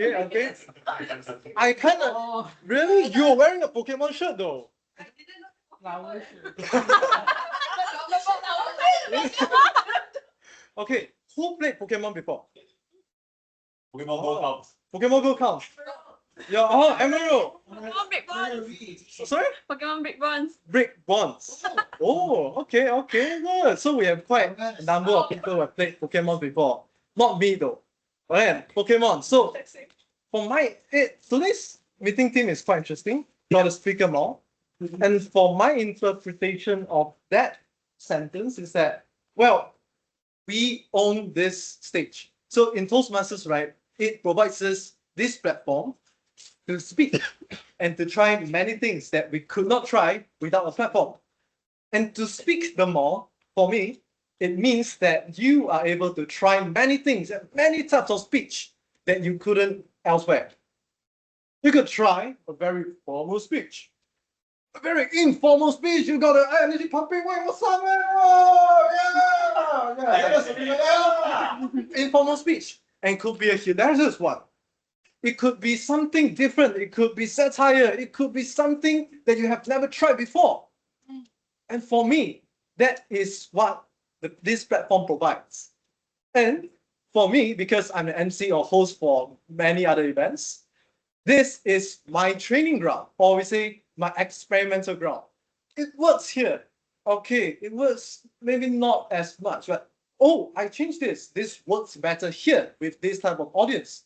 Okay, okay. I kind of really, you're wearing a Pokemon shirt though. I didn't know. Okay, who played Pokemon before? Pokemon Go counts. Pokemon Go counts. Yeah, oh, Emerald. Pokemon Big Bonds. Sorry? Pokemon Big Bonds. Brick bonds. Oh, okay, okay, good. So we have quite a number of people who have played Pokemon before. Not me though. But then, Pokemon. So for today's meeting theme is quite interesting. Got to speak more. And for my interpretation of that sentence is that, well, we own this stage. So in Toastmasters, right, it provides us this platform to speak and to try many things that we could not try without a platform. And to speak the more, for me, it means that you are able to try many things and many types of speech that you couldn't elsewhere. You could try a very formal speech. A very informal speech, you got an energy pumping, wait, what's up, man? Oh, yeah. Informal speech. And could be a hilarious one. It could be something different. It could be satire. It could be something that you have never tried before. And for me, that is what this platform provides. And for me, because I'm an MC or host for many other events, this is my training ground, or we say my experimental ground. It works here. Okay, it works maybe not as much, but oh, I changed this. This works better here with this type of audience.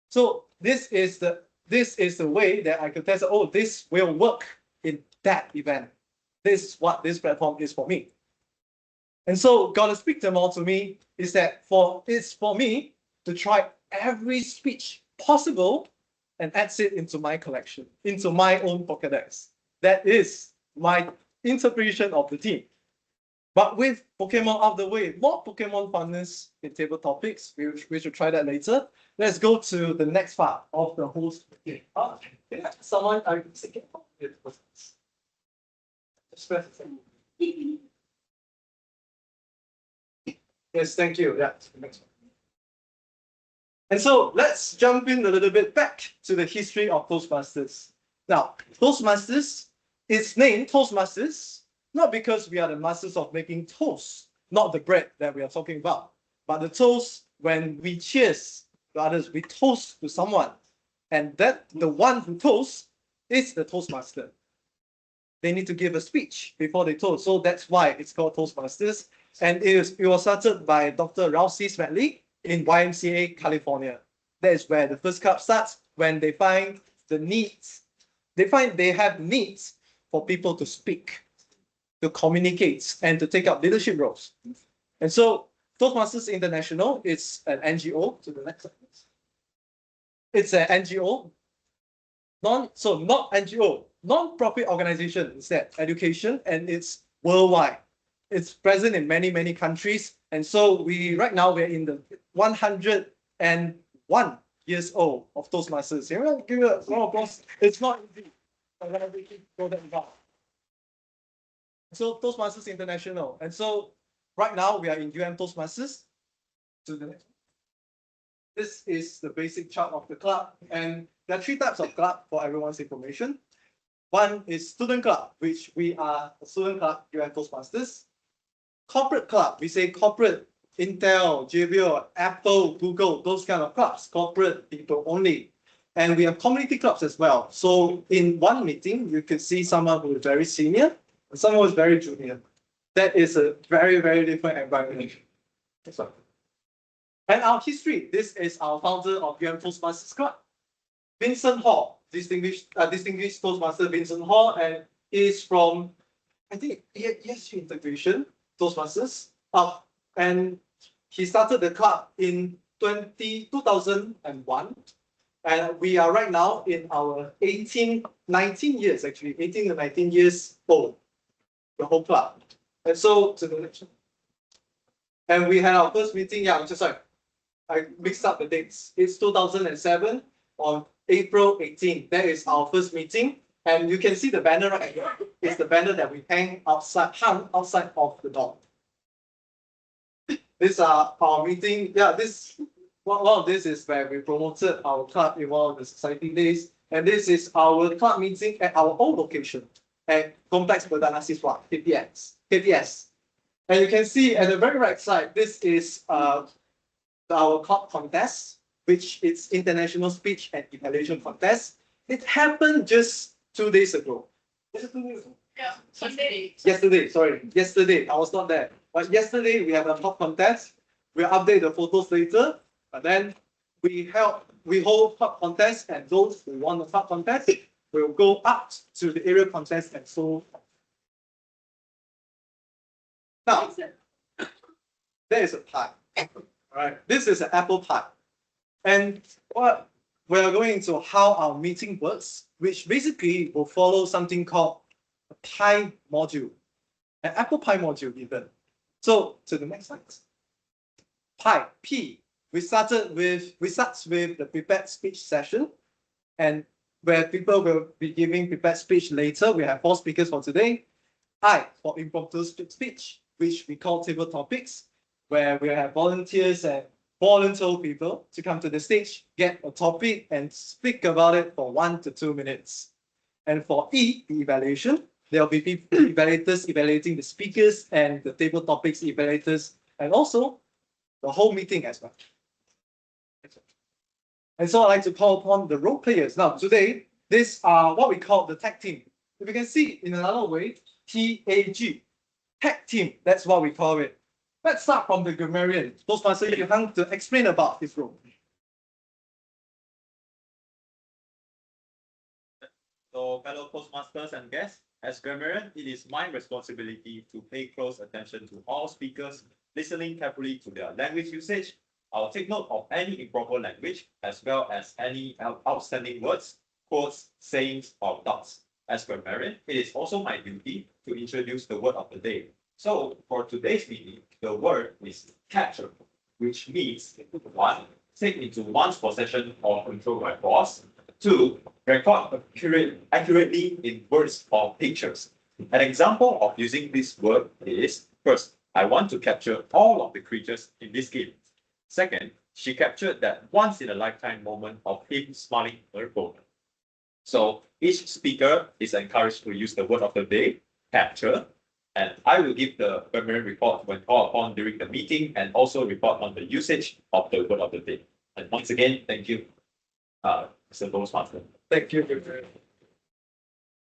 So this is the way that I can test, oh, this will work in that event. This is what this platform is for me. And so gotta speak them all to me is that it's for me to try every speech possible and adds it into my collection, into my own Pokédex. That is my interpretation of the theme. But with Pokemon out of the way, more Pokemon funness in table topics. We should try that later. Let's go to the next part of the whole game. Someone I thinking about it. Yes, thank you. Yeah, next one. And so let's jump in a little bit back to the history of Toastmasters. Now, Toastmasters is named Toastmasters not because we are the masters of making toast, not the bread that we are talking about, but the toast when we cheers to others, we toast to someone, and that the one who toasts is the Toastmaster. They need to give a speech before they toast, so that's why it's called Toastmasters. And it was started by Dr. Ralph C. Smedley in YMCA, California. That is where the first club starts, when they find the needs. They have needs for people to speak, to communicate, and to take up leadership roles. And so Toastmasters International is an NGO. To the next slide. It's an NGO, not NGO, non-profit organization instead, education, and it's worldwide. It's present in many, many countries. And so right now we're in the 101 years old of Toastmasters. Give it a round of applause. It's not easy. So Toastmasters International. And so right now we are in Toastmasters. To the next one. This is the basic chart of the club. And there are three types of club for everyone's information. One is student club, which we are a student club, Toastmasters. Corporate club, we say corporate, Intel, JBL, Apple, Google, those kind of clubs, corporate people only. And we have community clubs as well. So in one meeting, you could see someone who is very senior and someone who is very junior. That is a very, very different environment. And our history, this is our founder of Toastmasters Club, Vincent Hall, distinguished Toastmaster Vincent Hall, and is from, I think, ESG Integration, Toastmasters. And he started the club in 2001. And we are right now in our 19 years, actually, 18 to 19 years old, the whole club. And so, to the next one. And we had our first meeting, I mixed up the dates. It's 2007 on April 18. That is our first meeting. And you can see the banner right here. It's the banner that we hung outside of the door. These are our meeting. Yeah, this one of this is where we promoted our club in one of the society days, and this is our club meeting at our own location at Complex Perdana Siswa, KPS. And you can see at the very right side, this is our club contest, which is International Speech and Evaluation Contest. It happened just 2 days ago. Was it 2 days ago? Yeah, Sunday. Yesterday, I was not there. But yesterday we have a pop contest. We'll update the photos later. But then we hold pop contest, and those who won the pop contest will go up to the area contest and so. Now, there is a pie. Alright, this is an apple pie. And what we are going into how our meeting works, which basically will follow something called a pie module, an apple pie module even. So to the next slide. Pie, P. We start with the prepared speech session, and where people will be giving prepared speech later. We have 4 speakers for today. I for impromptu speech, which we call table topics, where we have volunteers and volunteer people to come to the stage, get a topic, and speak about it for 1 to 2 minutes. And for E, the evaluation, there will be evaluators evaluating the speakers and the table topics evaluators, and also the whole meeting as well. And so I'd like to call upon the role players. Now, today, these are what we call the tag team. If you can see in another way, TAG, tag team, that's what we call it. Let's start from the Grammarian. Toastmaster Young to explain about his role. So, fellow Toastmasters and guests, as Grammarian, it is my responsibility to pay close attention to all speakers, listening carefully to their language usage. I'll take note of any improper language, as well as any outstanding words, quotes, sayings, or doubts. As Grammarian, it is also my duty to introduce the word of the day. So, for today's meeting, the word is capture, which means 1. Take into one's possession or control by force. 2. Record accurately in words or pictures. An example of using this word is, first, I want to capture all of the creatures in this game. Second, she captured that once-in-a-lifetime moment of him smiling at her phone. So each speaker is encouraged to use the word of the day, capture, and I will give the Grammarian report when called upon during the meeting, and also report on the usage of the word of the day. And once again, thank you, Mr. Toastmaster. Thank you.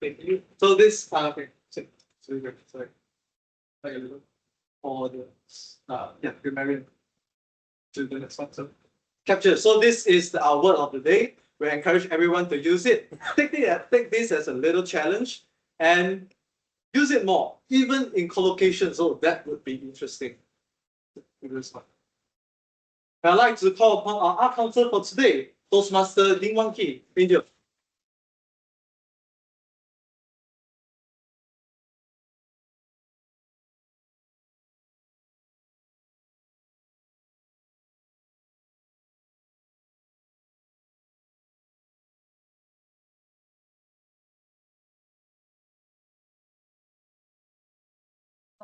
Thank you. So this okay. Sorry. For the Grammarian to the next one. So capture. So this is our word of the day. We encourage everyone to use it. Take this as a little challenge and use it more, even in collocation. So that would be interesting. This one. I'd like to call upon our art council for today, Toastmaster Ling Ki, India.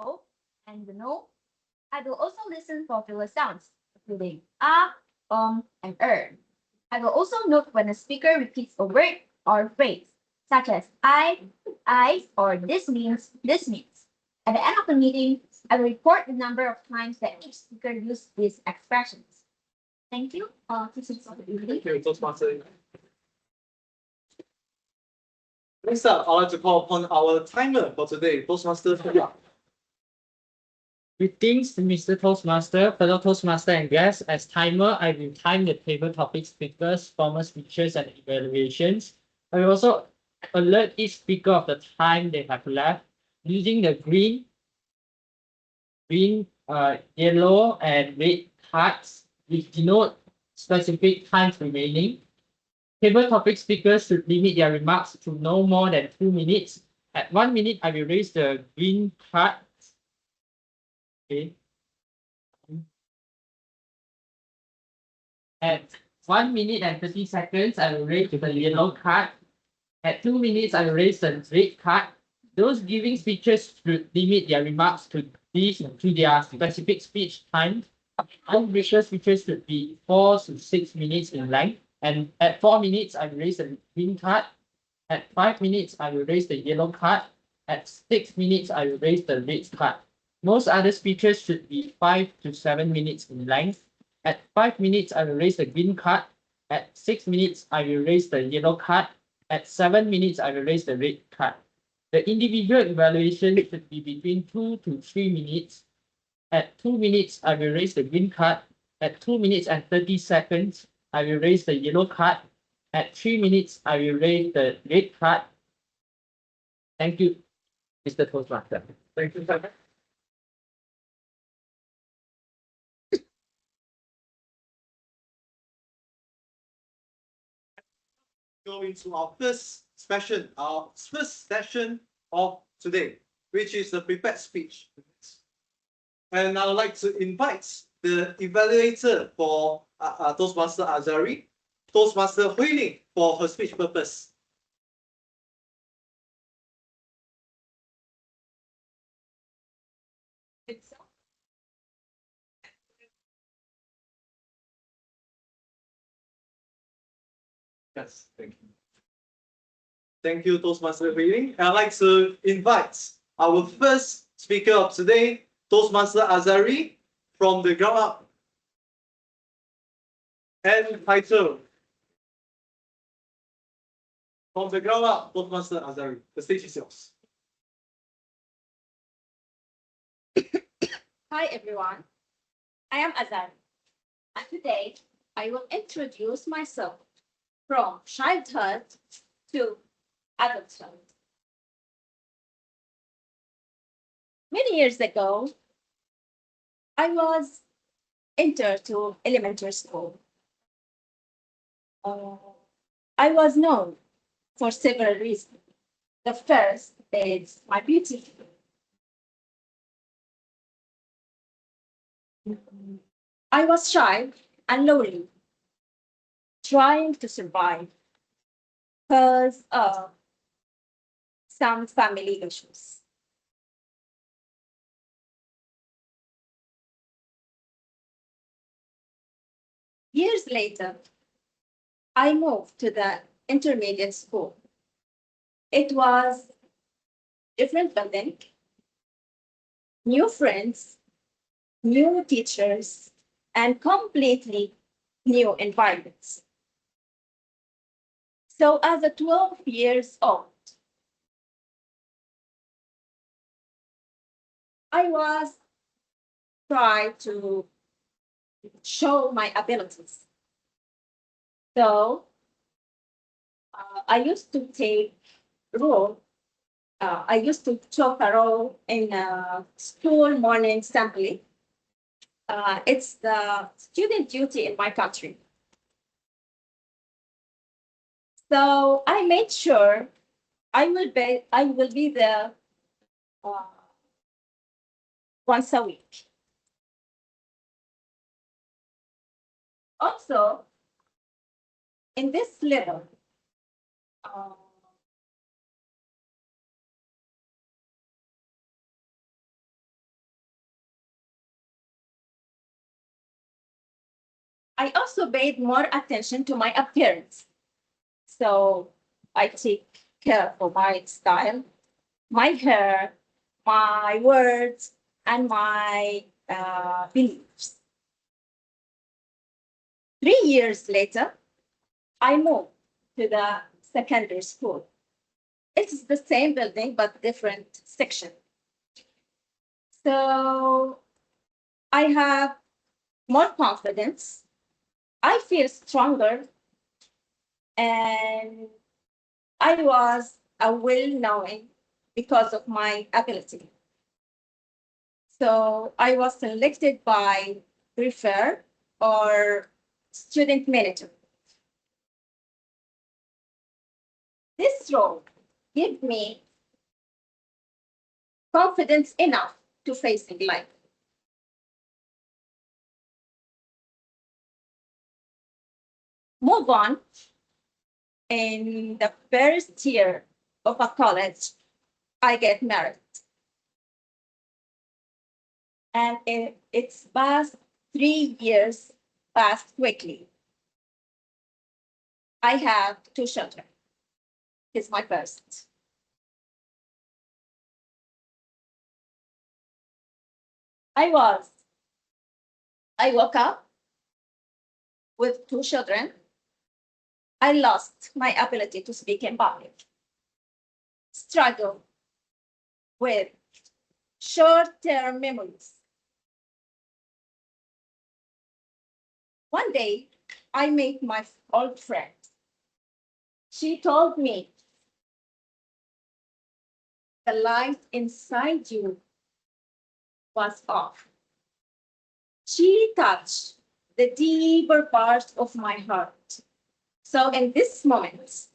O and the no. I will also listen for filler sounds, including ah, and I will also note when a speaker repeats a word or phrase, such as I, or this means. At the end of the meeting, I will report the number of times that each speaker used these expressions. Thank you. This is all the evening. Thank you, Toastmaster. Next up, I'd like to call upon our timer for today, Toastmaster Paddy. Greetings, Mr. Toastmaster, fellow Toastmaster and guests. As timer, I will time the table topic speakers, formal speeches, and evaluations. I will also alert each speaker of the time they have left using the green, yellow, and red cards, which denote specific times remaining. Table topic speakers should limit their remarks to no more than 2 minutes. At 1 minute, I will raise the green card. Okay. At 1 minute and 30 seconds, I will raise the yellow card. At 2 minutes, I will raise the red card. Those giving speeches should limit their remarks to their specific speech time. Icebreaker speeches should be 4 to 6 minutes in length. And at 4 minutes, I will raise the green card. At 5 minutes, I will raise the yellow card. At 6 minutes, I will raise the red card. Most other speeches should be 5 to 7 minutes in length. At 5 minutes, I will raise the green card. At 6 minutes, I will raise the yellow card. At 7 minutes, I will raise the red card. The individual evaluation should be between 2 to 3 minutes. At 2 minutes, I will raise the green card. At 2 minutes and 30 seconds, I will raise the yellow card. At 3 minutes, I will raise the red card. Thank you, Mr. Toastmaster. Thank you, sir. Go into our first session of today, which is the prepared speech. And I would like to invite the evaluator for Toastmaster Azari, Toastmaster Ling for her speech purpose. Yes, thank you. Thank you, Toastmaster Ling. I'd like to invite our first speaker of today, Toastmaster Azari, from the ground up. And title. From the ground up, Toastmaster Azari. The stage is yours. Hi everyone, I am Azari, and today I will introduce myself from childhood to adulthood. Many years ago, I was entered to elementary school. I was known for several reasons. The first is my beauty. I was shy and lonely, trying to survive because of some family issues. Years later, I moved to the intermediate school. It was different building, new friends, new teachers, and completely new environments. So as a 12 years old, I was trying to show my abilities. So I used to take role. I used to take a role in a school morning assembly. It's the student duty in my country. So I made sure I will be there once a week. Also, in this level, I also paid more attention to my appearance. So I take care of my style, my hair, my words, and my beliefs. 3 years later, I moved to the secondary school. It's the same building, but different section. So I have more confidence. I feel stronger, and I was a well-known because of my ability. So I was selected by refer or student manager. This role gave me confidence enough to face life. Move on. In the first year of a college, I get married. And it's past 3 years passed quickly. I have 2 children. He's my first. I woke up with 2 children. I lost my ability to speak in public. Struggle with short-term memories. One day, I met my old friend. She told me the light inside you was off. She touched the deeper part of my heart. So in this moment,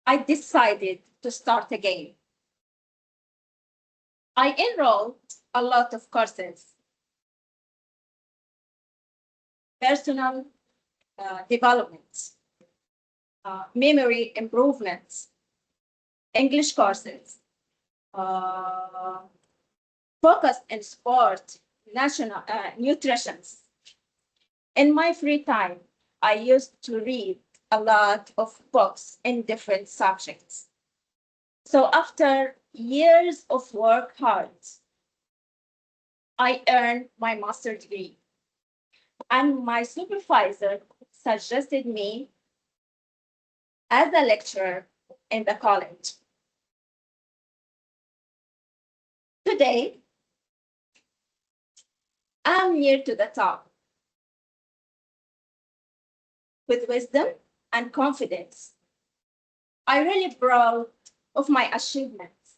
I decided to start again. I enrolled a lot of courses, personal development, memory improvements, English courses, focus in sport, national nutrition. In my free time, I used to read a lot of books in different subjects. So after years of work hard, I earned my master's degree. And my supervisor suggested me as a lecturer in the college. Today, I'm near to the top. With wisdom and confidence, I'm really proud of my achievements.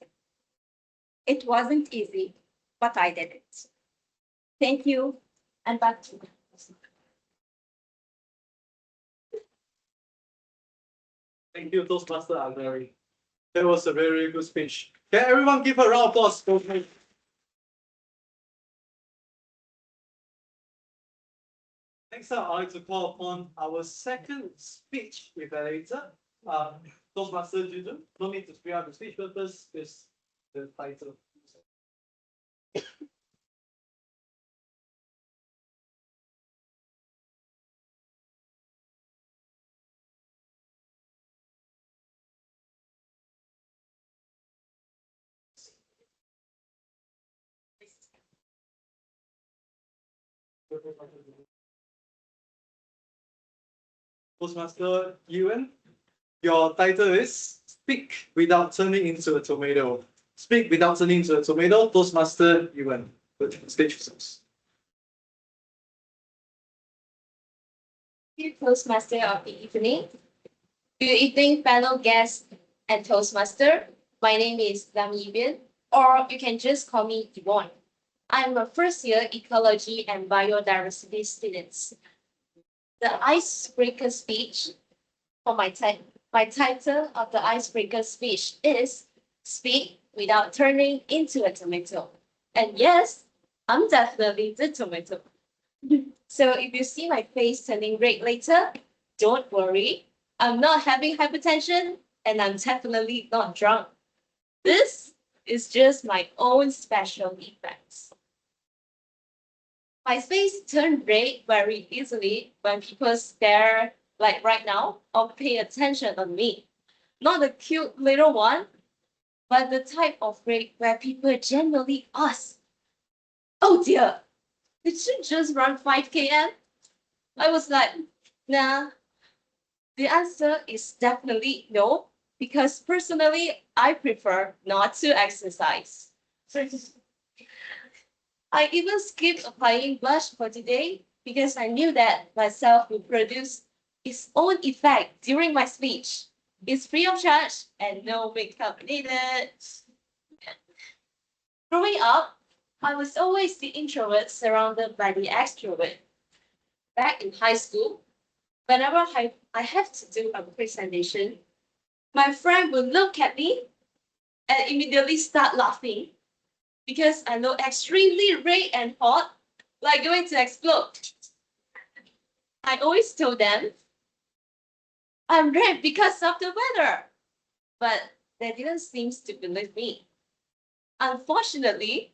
It wasn't easy, but I did it. Thank you, and back to you. Thank you, Toastmaster Azari. That was a very good speech. Can everyone give a round of applause for me? Next up, I'd like to call upon our second speech evaluator, Toastmaster Zhi Jun. No need to speak out the speech purpose, is the title. Toastmaster Yuan, your title is Speak Without Turning into a Tomato. Speak Without Turning into a Tomato, Toastmaster Yuan. Stage yourselves. Dear Toastmaster of the evening, good evening, panel guests and Toastmaster. My name is Linisha, or you can just call me Yvonne. I'm a first-year ecology and biodiversity student. The icebreaker speech for my title of the icebreaker speech is Speak Without Turning into a Tomato. And yes, I'm definitely the tomato. So if you see my face turning red later, don't worry. I'm not having hypertension and I'm definitely not drunk. This is just my own special effects. My face turned red very easily when people stare like right now or pay attention on me. Not a cute little one, but the type of red where people genuinely ask, "Oh dear, did you just run 5 km?" I was like, nah. The answer is definitely no, because personally, I prefer not to exercise. I even skipped applying blush for today because I knew that myself would produce its own effect during my speech. It's free of charge and no makeup needed. Growing up, I was always the introvert surrounded by the extrovert. Back in high school, whenever I have to do a presentation, my friend would look at me and immediately start laughing because I look extremely red and hot, like going to explode. I always told them I'm red because of the weather, but they didn't seem to believe me. Unfortunately,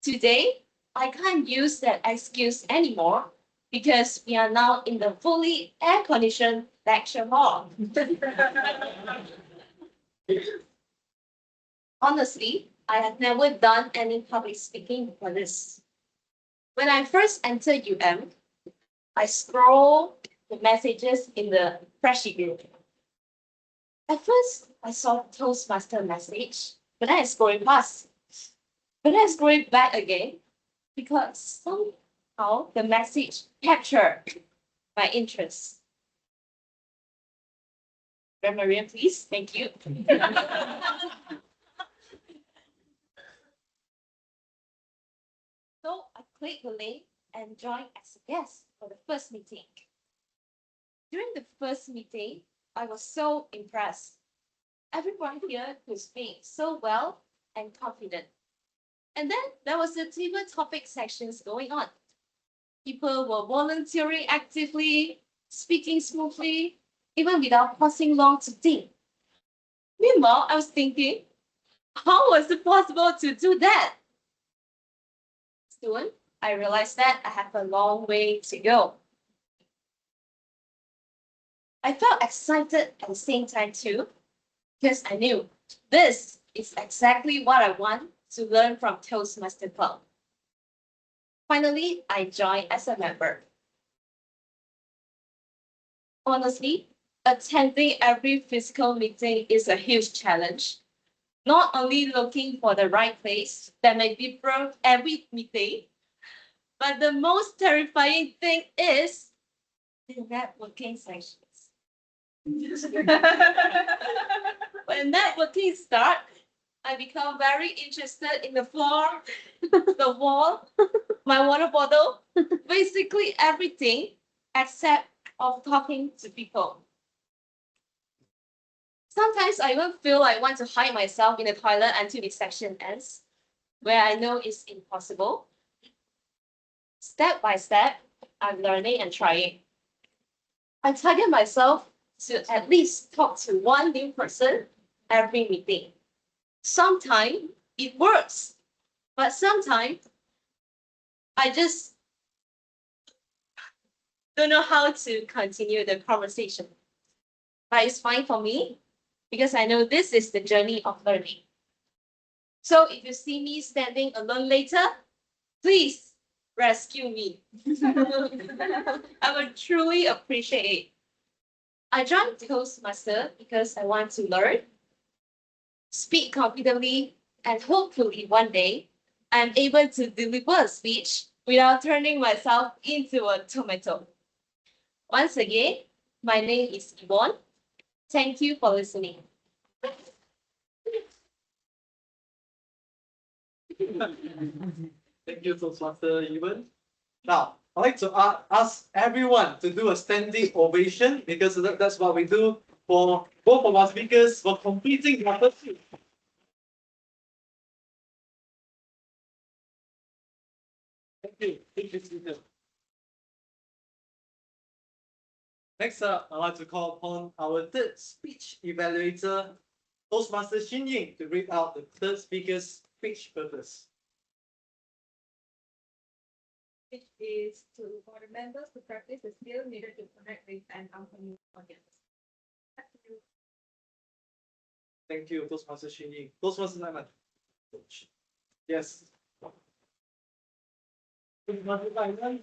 today I can't use that excuse anymore because we are now in the fully air-conditioned lecture hall. Honestly, I have never done any public speaking before this. When I first entered I scrolled the messages in the freshie group. At first, I saw Toastmaster message, but then I scrolled past. But then I scrolled back again because somehow the message captured my interest. Grammarian, please. Thank you. So I clicked the link and joined as a guest for the first meeting. During the first meeting, I was so impressed. Everyone here could speak so well and confident. And then there was the table topic sections going on. People were volunteering actively, speaking smoothly, even without pausing long to think. Meanwhile, I was thinking, how was it possible to do that? Soon, I realized that I have a long way to go. I felt excited at the same time too, because I knew this is exactly what I want to learn from Toastmaster Club. Finally, I joined as a member. Honestly, attending every physical meeting is a huge challenge. Not only looking for the right place that may be broke every meeting, but the most terrifying thing is the networking sessions. When networking starts, I become very interested in the floor, the wall, my water bottle, basically everything except of talking to people. Sometimes I even feel I want to hide myself in the toilet until the session ends, where I know it's impossible. Step by step, I'm learning and trying. I target myself to at least talk to one new person every meeting. Sometimes it works, but sometimes I just don't know how to continue the conversation. But it's fine for me because I know this is the journey of learning. So if you see me standing alone later, please rescue me. I would truly appreciate it. I joined Toastmaster because I want to learn, speak confidently, and hopefully one day I'm able to deliver a speech without turning myself into a tomato. Once again, my name is Yvonne. Thank you for listening. Thank you, Toastmaster Evan. Now, I'd like to ask everyone to do a standing ovation because that's what we do for both of our speakers for completing their pursuit. Thank you. Thank you, speaker. Next up, I'd like to call upon our third speech evaluator, Toastmaster Shin Yin, to read out the third speaker's speech purpose. Which is for the members to practice the skill needed to connect with an unfamiliar audience. Thank you, Toastmaster Shin Yin. Toastmaster Aimaan. Yes. Toastmaster Aimaan.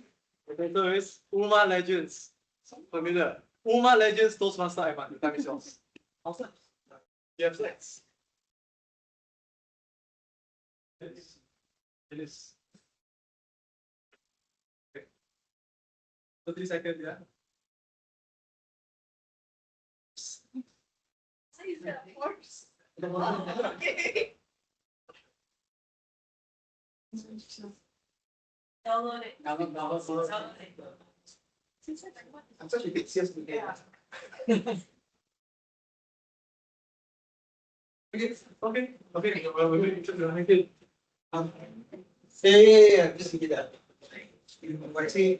The title is Uma Legends. Sound familiar? Uma Legends, Toastmaster Aimaan. The time is yours. Awesome. You have slides. Yes. It is. 30 seconds, yeah. Okay. Download it. I'm such a big sales today. Okay. Well, we're going to make it. Yeah, just get that. What say?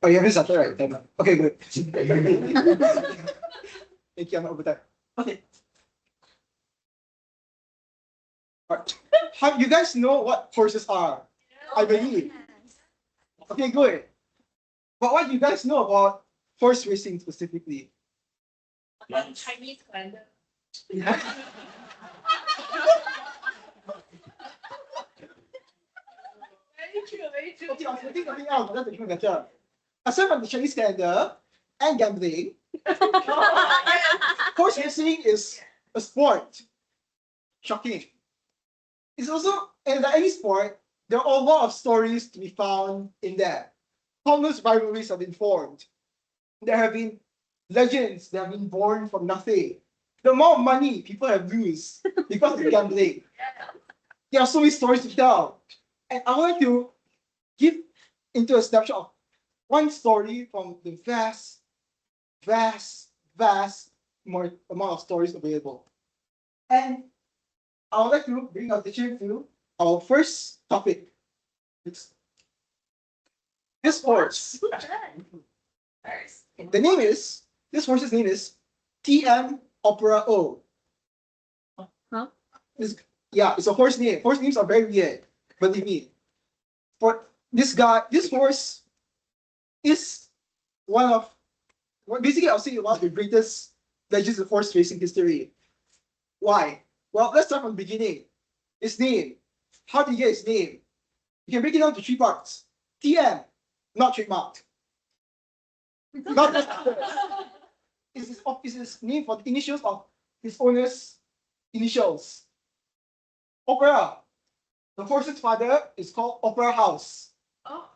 Oh, you haven't started right? Okay, good. Okay, I'm not overtime. Okay. Alright. How you guys know what horses are? I believe. Okay, good. But what do you guys know about horse racing specifically? Chinese calendar. Very true, very true. Okay, I was thinking something else, but that's even better. Aside from the Chinese calendar and gambling, horse racing is a sport. Shocking. It's also, and like any sport, there are a lot of stories to be found in there. Countless rivalries have been formed. There have been legends that have been born from nothing. The amount of money people have lose because of gambling. There are so many stories to tell. And I would like to give into a snapshot of one story from the vast more amount of stories available. And I would like to bring our attention to our first topic. It's this horse. The name is, this horse's name is TM Opera O. Huh? Yeah, it's a horse name. Horse names are very weird, believe me. For this guy, this horse is one of, well, basically I'll say one of the greatest legends of horse racing history. Why? Well, let's start from the beginning. His name. How did he get his name? You can break it down to 3 parts. TM, not trademarked. Not is his name for the initials of his owner's initials. Opera. The horse's father is called Opera House. Oh.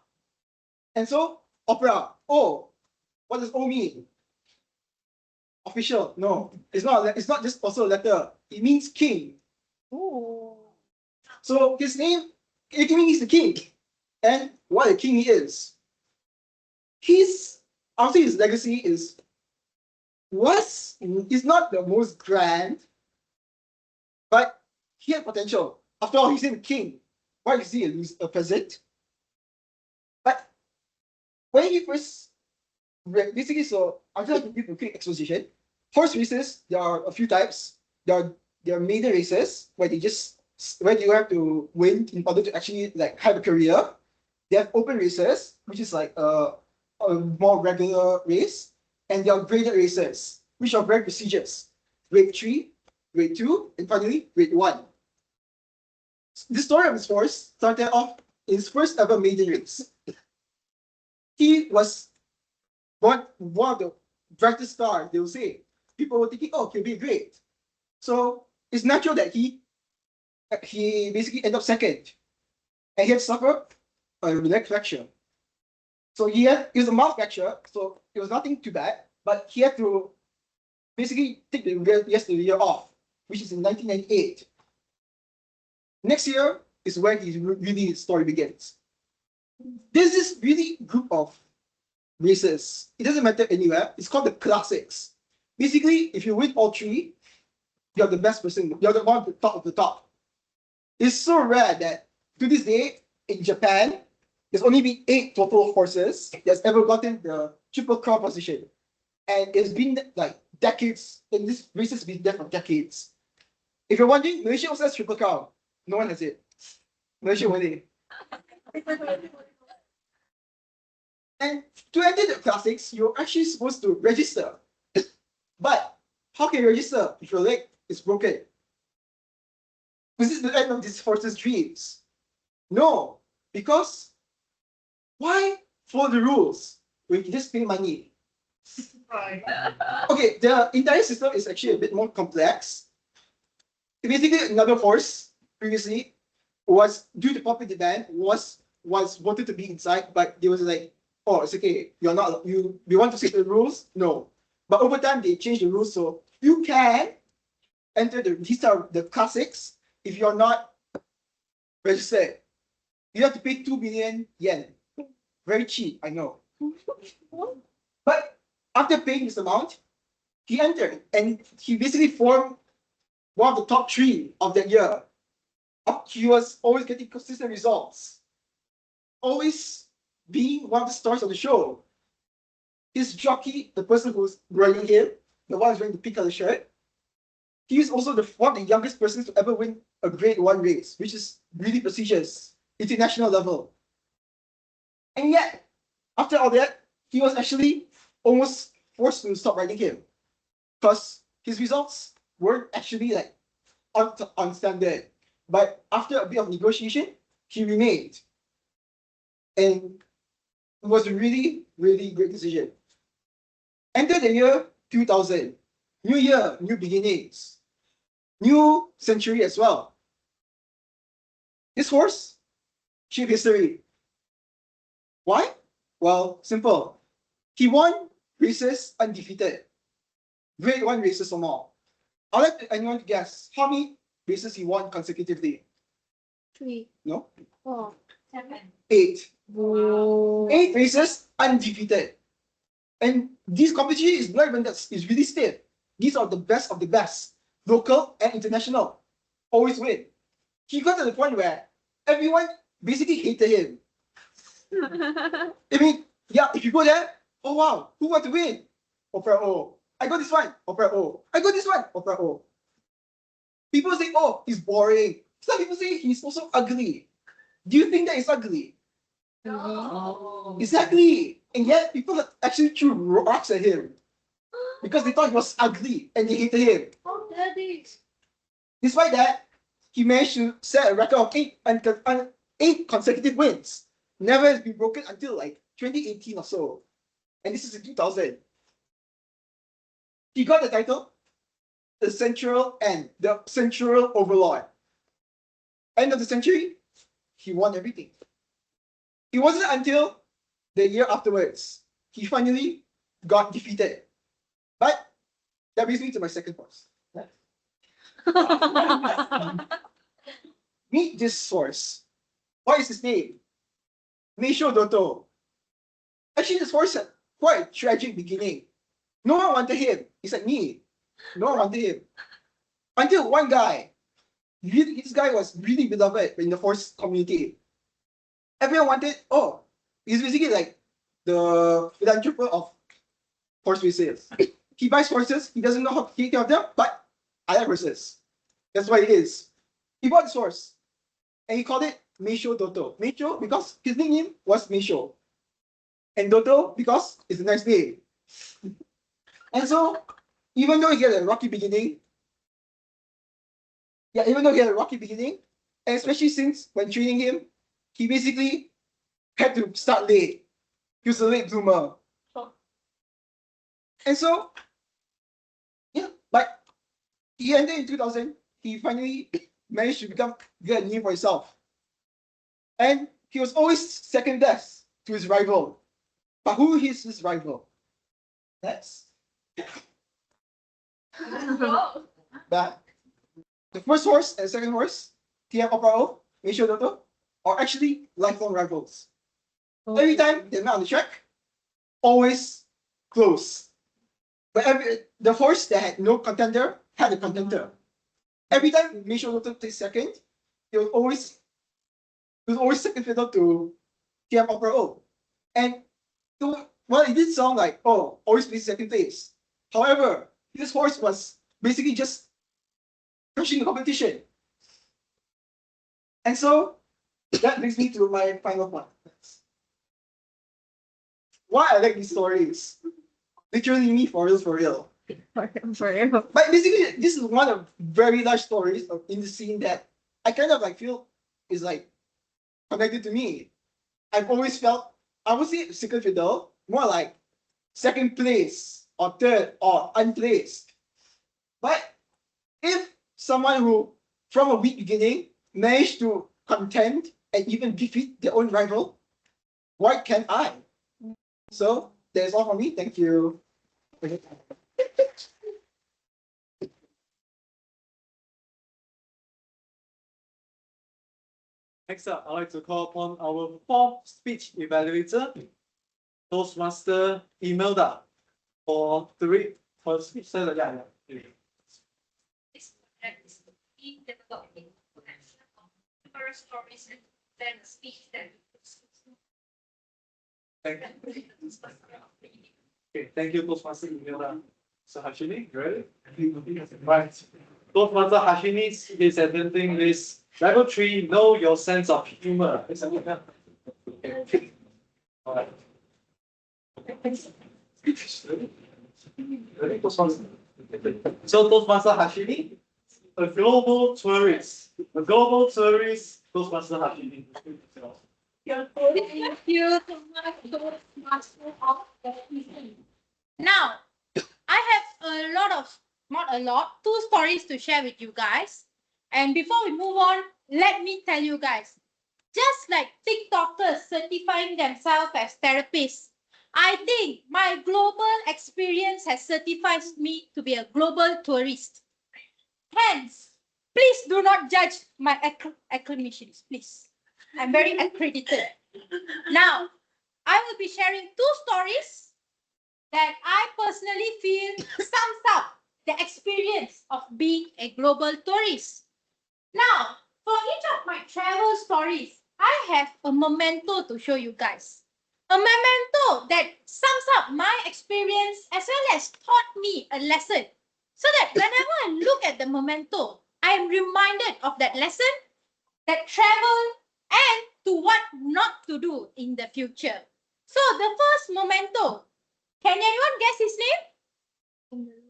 And so, opera. O. What does O mean? Official. No. It's not just also a letter. It means king. Ooh. So his name, it means the king. And what a king he is. I'll say his legacy is not the most grand, but he had potential. After all, he's named king. Why is he a peasant? But when he first basically, so I'll just give a quick exposition. Horse races, there are a few types. There are maiden races where you have to win in order to actually like have a career. They have open races, which is like a more regular race, and there are graded races, which are very prestigious. Grade 3, grade 2, and finally grade 1. The story of this horse started off in his first ever maiden race. He was one of the brightest stars, they will say. People were thinking, oh, he'll be great. So it's natural that he basically ended up second. And he had suffered a leg fracture. So it was a mouth fracture, so it was nothing too bad, but he had to basically take the rest of the year off, which is in 1998. Next year is when his story begins. There's this really group of races. It doesn't matter anywhere. It's called the classics. Basically, if you win all 3, you're the best person. You're the one at the top of the top. It's so rare that to this day in Japan, there's only been 8 total horses that's ever gotten the Triple Crown position. And it's been like decades, and this race has been there for decades. If you're wondering, Malaysia also has Triple Crown. No one has it. Malaysia won it. And to enter the classics, you're actually supposed to register. But how can you register if your leg is broken? This is the end of this horse's dreams. No, because why follow the rules when you can just pay money? Okay, the entire system is actually a bit more complex. Basically, another horse previously was, due to popular demand, was wanted to be inside, but they was like, oh, it's okay, you're not, you want to stick to the rules? No. But over time they changed the rules, so you can enter the classics if you're not registered. You have to pay 2 million yen. Very cheap, I know. But after paying this amount, he entered and he basically formed one of the top 3 of that year. He was always getting consistent results. Always being one of the stars of the show. His jockey, the person who's running him, the one who's wearing the pink color shirt, he is also one of the youngest persons to ever win a grade 1 race, which is really prestigious, international level. And yet, after all that, he was actually almost forced to stop riding him because his results weren't actually like on standard. But after a bit of negotiation, he remained. And it was a really, really great decision. Enter the year 2000. New year, new beginnings. New century as well. This horse shaped history. Why? Well, simple. He won races undefeated. Grade 1 races or more. I'd like anyone to guess how many races he won consecutively. 3, No? 4, 7. 8. Whoa. 8 races undefeated. And this competition is not even that, it's really stiff. These are the best of the best, local and international. Always win. He got to the point where everyone basically hated him. I mean, yeah, if you go there, oh wow, who want to win? Opera O. I got this one, Opera O. I got this one, Opera O. People say, oh, he's boring. Some people say he's also ugly. Do you think that he's ugly? No. Exactly. And yet people actually threw rocks at him because they thought he was ugly and they hated him. How dare they? Despite that, he managed to set a record of 8 consecutive wins. Never has been broken until like 2018 or so. And this is in 2000. He got the title, the Central Overlord. End of the century, he won everything. It wasn't until the year afterwards, he finally got defeated. But that brings me to my second horse. Meet this horse. What is his name? Meisho Doto. Actually, this horse had quite a tragic beginning. No one wanted him. He's like me. No one wanted him. Until one guy. This guy was really beloved in the horse community. Everyone wanted, oh, he's basically like the philanthropist of horse races. He buys horses, he doesn't know how to take care of them, but I like horses. That's what it is. He bought this horse and he called it Meisho Doto. Meisho because his nickname was Meisho. And Doto because it's a nice name. And so, even though he had a rocky beginning, and especially since when training him, he basically had to start late. He was a late bloomer. And so, yeah, but he ended in 2000. He finally managed to get a name for himself. And he was always second best to his rival. But who is his rival? That's No. that. The first horse and the second horse, TM Opera O, Meisho Doto, are actually lifelong rivals. Every time they met on the track, always close. But the horse that had no contender had a contender. Every time Meisho Doto takes second, it was always second fiddle to TM Opera O. And well, it did sound like, oh, always plays second place. However, this horse was basically just crushing the competition. And so that brings me to my final point. Why I like these stories. Literally me for real. But basically, this is one of very large stories in the scene that I kind of like feel is like connected to me. I've always felt, I would say second fiddle, more like second place or third or unplaced. But if someone who from a weak beginning managed to contend and even defeat their own rival, why can't I? So that's all for me. Thank you. Next up, I'd like to call upon our fourth speech evaluator, Toastmaster Emelda, for the speech. This project is being developed in connection of numerous stories and then a speech that Thank you, Toastmaster Emelda. So Harshini, you ready? Right. Toastmaster Harshini is attending this level 3, know your sense of humor. Alright. So Toastmaster Harshini, a global tourist. A global tourist, Toastmaster Harshini. Thank you so much, Toastmaster of the Season. Now, I have a lot of, not a lot, 2 stories to share with you guys. And before we move on, let me tell you guys, just like TikTokers certifying themselves as therapists, I think my global experience has certified me to be a global tourist. Hence, please do not judge my acclamations, please. I'm very accredited. Now, I will be sharing 2 stories that I personally feel sums up the experience of being a global tourist. Now, for each of my travel stories, I have a memento to show you guys. A memento that sums up my experience as well as taught me a lesson. So that whenever I look at the memento, I am reminded of that lesson, that travel, and to what not to do in the future. So the first memento, can anyone guess his name?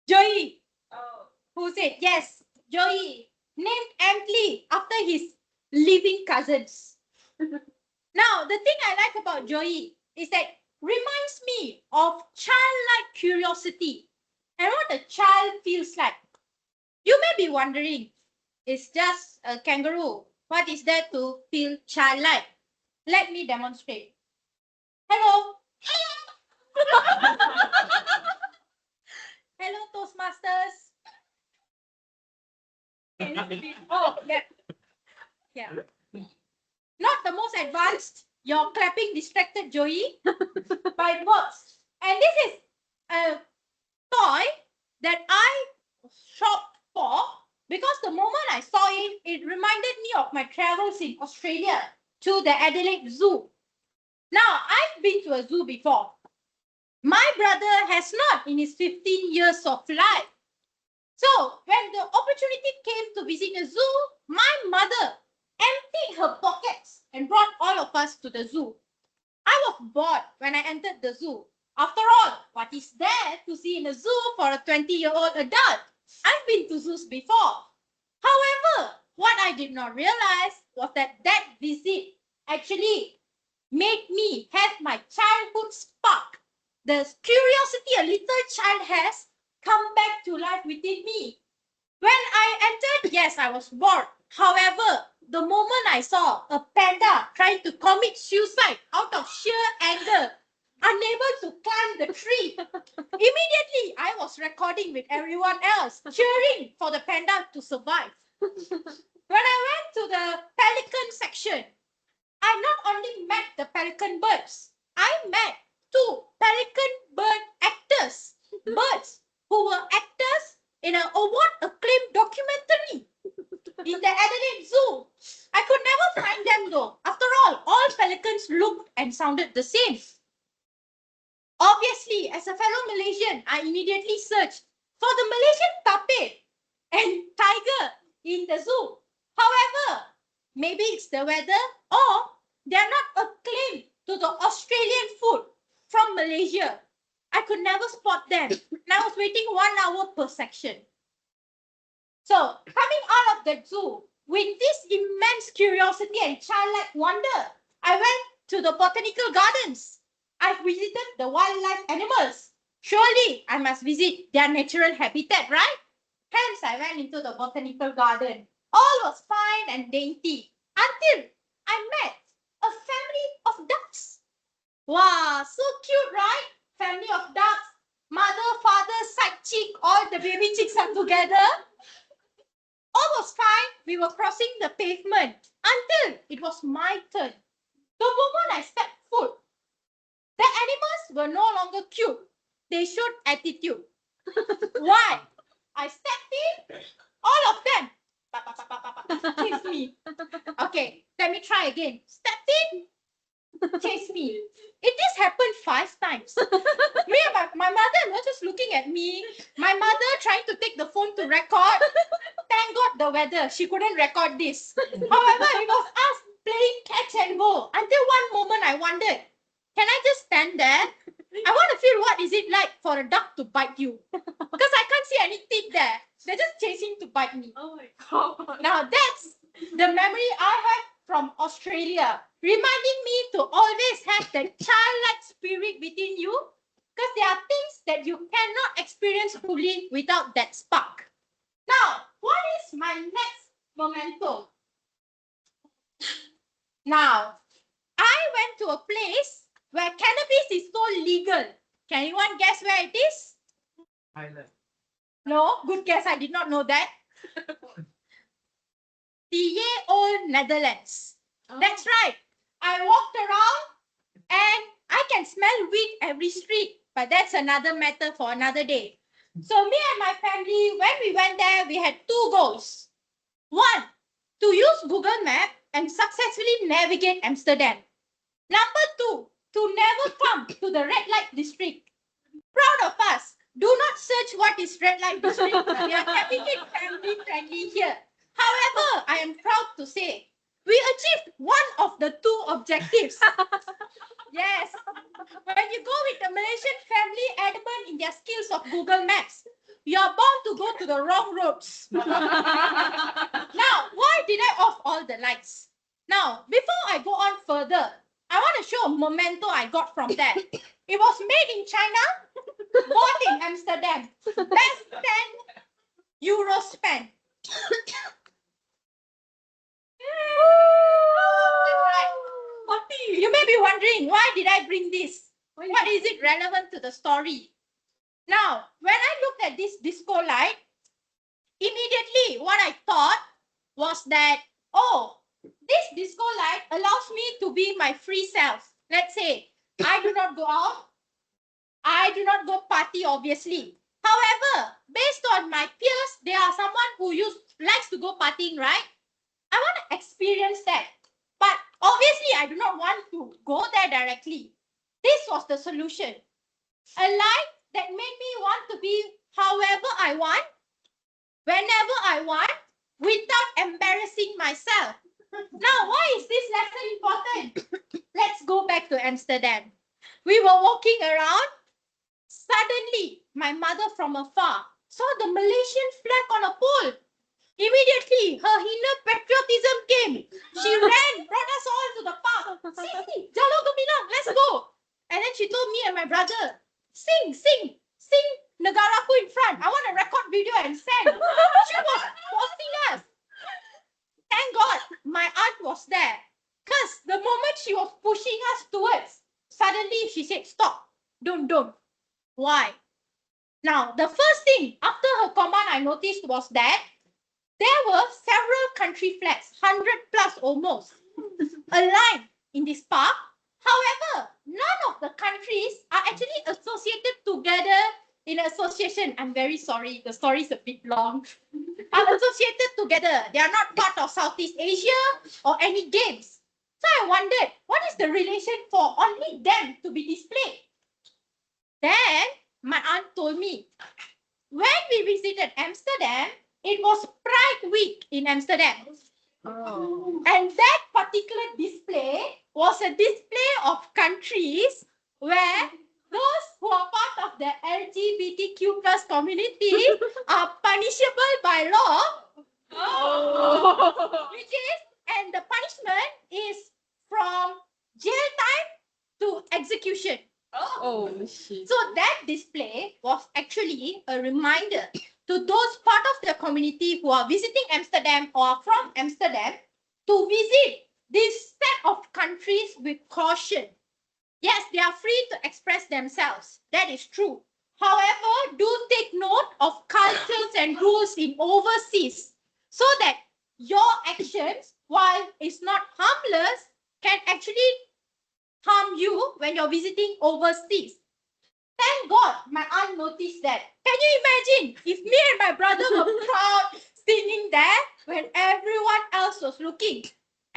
Joey. Oh. Who said yes? Joey. Named Amply after his living cousins. Now, the thing I like about Joey is that reminds me of childlike curiosity and what a child feels like. You may be wondering, it's just a kangaroo. What is there to feel childlike? Let me demonstrate. Hello. Hello, Toastmasters. Oh, yeah. Yeah. Not the most advanced. You're clapping distracted Joey, but it works. And this is a toy that I shopped for because the moment I saw it, it reminded me of my travels in Australia to the Adelaide Zoo. Now, I've been to a zoo before. My brother has not in his 15 years of life. So, when the opportunity came to visit a zoo, my mother emptied her pockets and brought all of us to the zoo. I was bored when I entered the zoo. After all, what is there to see in a zoo for a 20-year-old adult? I've been to zoos before. However, what I did not realize was that that visit actually made me have my childhood spark. The curiosity a little child has come back to life within me. When I entered, yes, I was bored. However, the moment I saw a panda trying to commit suicide out of sheer anger, unable to climb the tree, immediately I was recording with everyone else, cheering for the panda to survive. When I went to the pelican section, I not only met the pelican birds, I met 2 pelican bird actors, birds who were actors in an award-acclaimed documentary in the Adelaide Zoo. I could never find them though. After all pelicans looked and sounded the same. Obviously, as a fellow Malaysian, I immediately searched for the Malaysian tapir and tiger in the zoo. However, maybe it's the weather or they are not acclaimed to the Australian food from Malaysia. I could never spot them. And I was waiting 1 hour per section. So, coming out of the zoo, with this immense curiosity and childlike wonder, I went to the botanical gardens. I visited the wildlife animals. Surely, I must visit their natural habitat, right? Hence, I went into the botanical garden. All was fine and dainty until I met a family of ducks. Wow, so cute, right? Family of ducks, mother, father, side chick, all the baby chicks are together. All was fine. We were crossing the pavement until it was my turn. The moment I stepped foot, the animals were no longer cute. They showed attitude. Why? I stepped in, all of them kiss me. Okay, let me try again. Stepped in, chase me. This happened 5 times. Me and my mother was just looking at me. My mother trying to take the phone to record. Thank God the weather. She couldn't record this. However, it was us playing catch and go. Until one moment I wondered, can I just stand there? I want to feel what is it like for a dog to bite you. Because I can't see any teeth there. They're just chasing to bite me. Oh my God. Now that's the memory I have from Australia, reminding me to always have that childlike spirit within you, because there are things that you cannot experience fully without that spark. Now, what is my next memento? Now, I went to a place where cannabis is so legal. Can anyone guess where it is? Thailand. No, good guess. I did not know that. The old Netherlands. That's right. I walked around and I can smell weed every street, but that's another matter for another day. So me and my family, when we went there, we had 2 goals. 1, to use Google Map and successfully navigate Amsterdam. Number 2, to never come to the red light district. Proud of us. Do not search what is red light district. We are keeping it family friendly here. However, I am proud to say we achieved one of the 2 objectives. Yes. When you go with a Malaysian family adamant in their skills of Google Maps, you are bound to go to the wrong roads. Now, why did I off all the lights? Now, before I go on further, I want to show a memento I got from that. It was made in China, bought in Amsterdam. Best 10 euro spent. You may be wondering, why did I bring this? What is it relevant to the story? Now, when I looked at this disco light, immediately what I thought was that, oh, this disco light allows me to be my free self. Let's say, I do not go out. I do not go party, obviously. However, based on my peers, there are someone who likes to go partying, right? I want to experience that. But obviously, I do not want to go there directly. This was the solution. A light that made me want to be however I want, whenever I want, without embarrassing myself. Now, why is this lesson important? Let's go back to Amsterdam. We were walking around. Suddenly, my mother from afar saw the Malaysian flag on a pole. Immediately, her inner patriotism came. She ran, brought us all to the park. See, Jalo Gemilang, let's go. And then she told me and my brother, sing Negaraku in front. I want to record video and send. She was forcing us. Thank God, my aunt was there. Because the moment she was pushing us towards, suddenly she said, stop, don't. Why? Now, the first thing after her command I noticed was that there were several country flags, 100 plus almost, aligned in this park. However, none of the countries are actually associated together in association. I'm very sorry, the story is a bit long. Are associated together. They are not part of Southeast Asia or any games. So I wondered, what is the relation for only them to be displayed? Then my aunt told me, when we visited Amsterdam, it was Pride Week in Amsterdam. Oh. And that particular display was a display of countries where those who are part of the LGBTQ plus community are punishable by law. Oh. And the punishment is from jail time to execution. Oh, shit. So that display was actually a reminder to those part of the community who are visiting Amsterdam or from Amsterdam to visit this set of countries with caution. Yes, they are free to express themselves. That is true. However, do take note of cultures and rules in overseas so that your actions, while it's not harmless, can actually harm you when you're visiting overseas. Thank God my aunt noticed that. Can you imagine if me and my brother were proud singing there when everyone else was looking?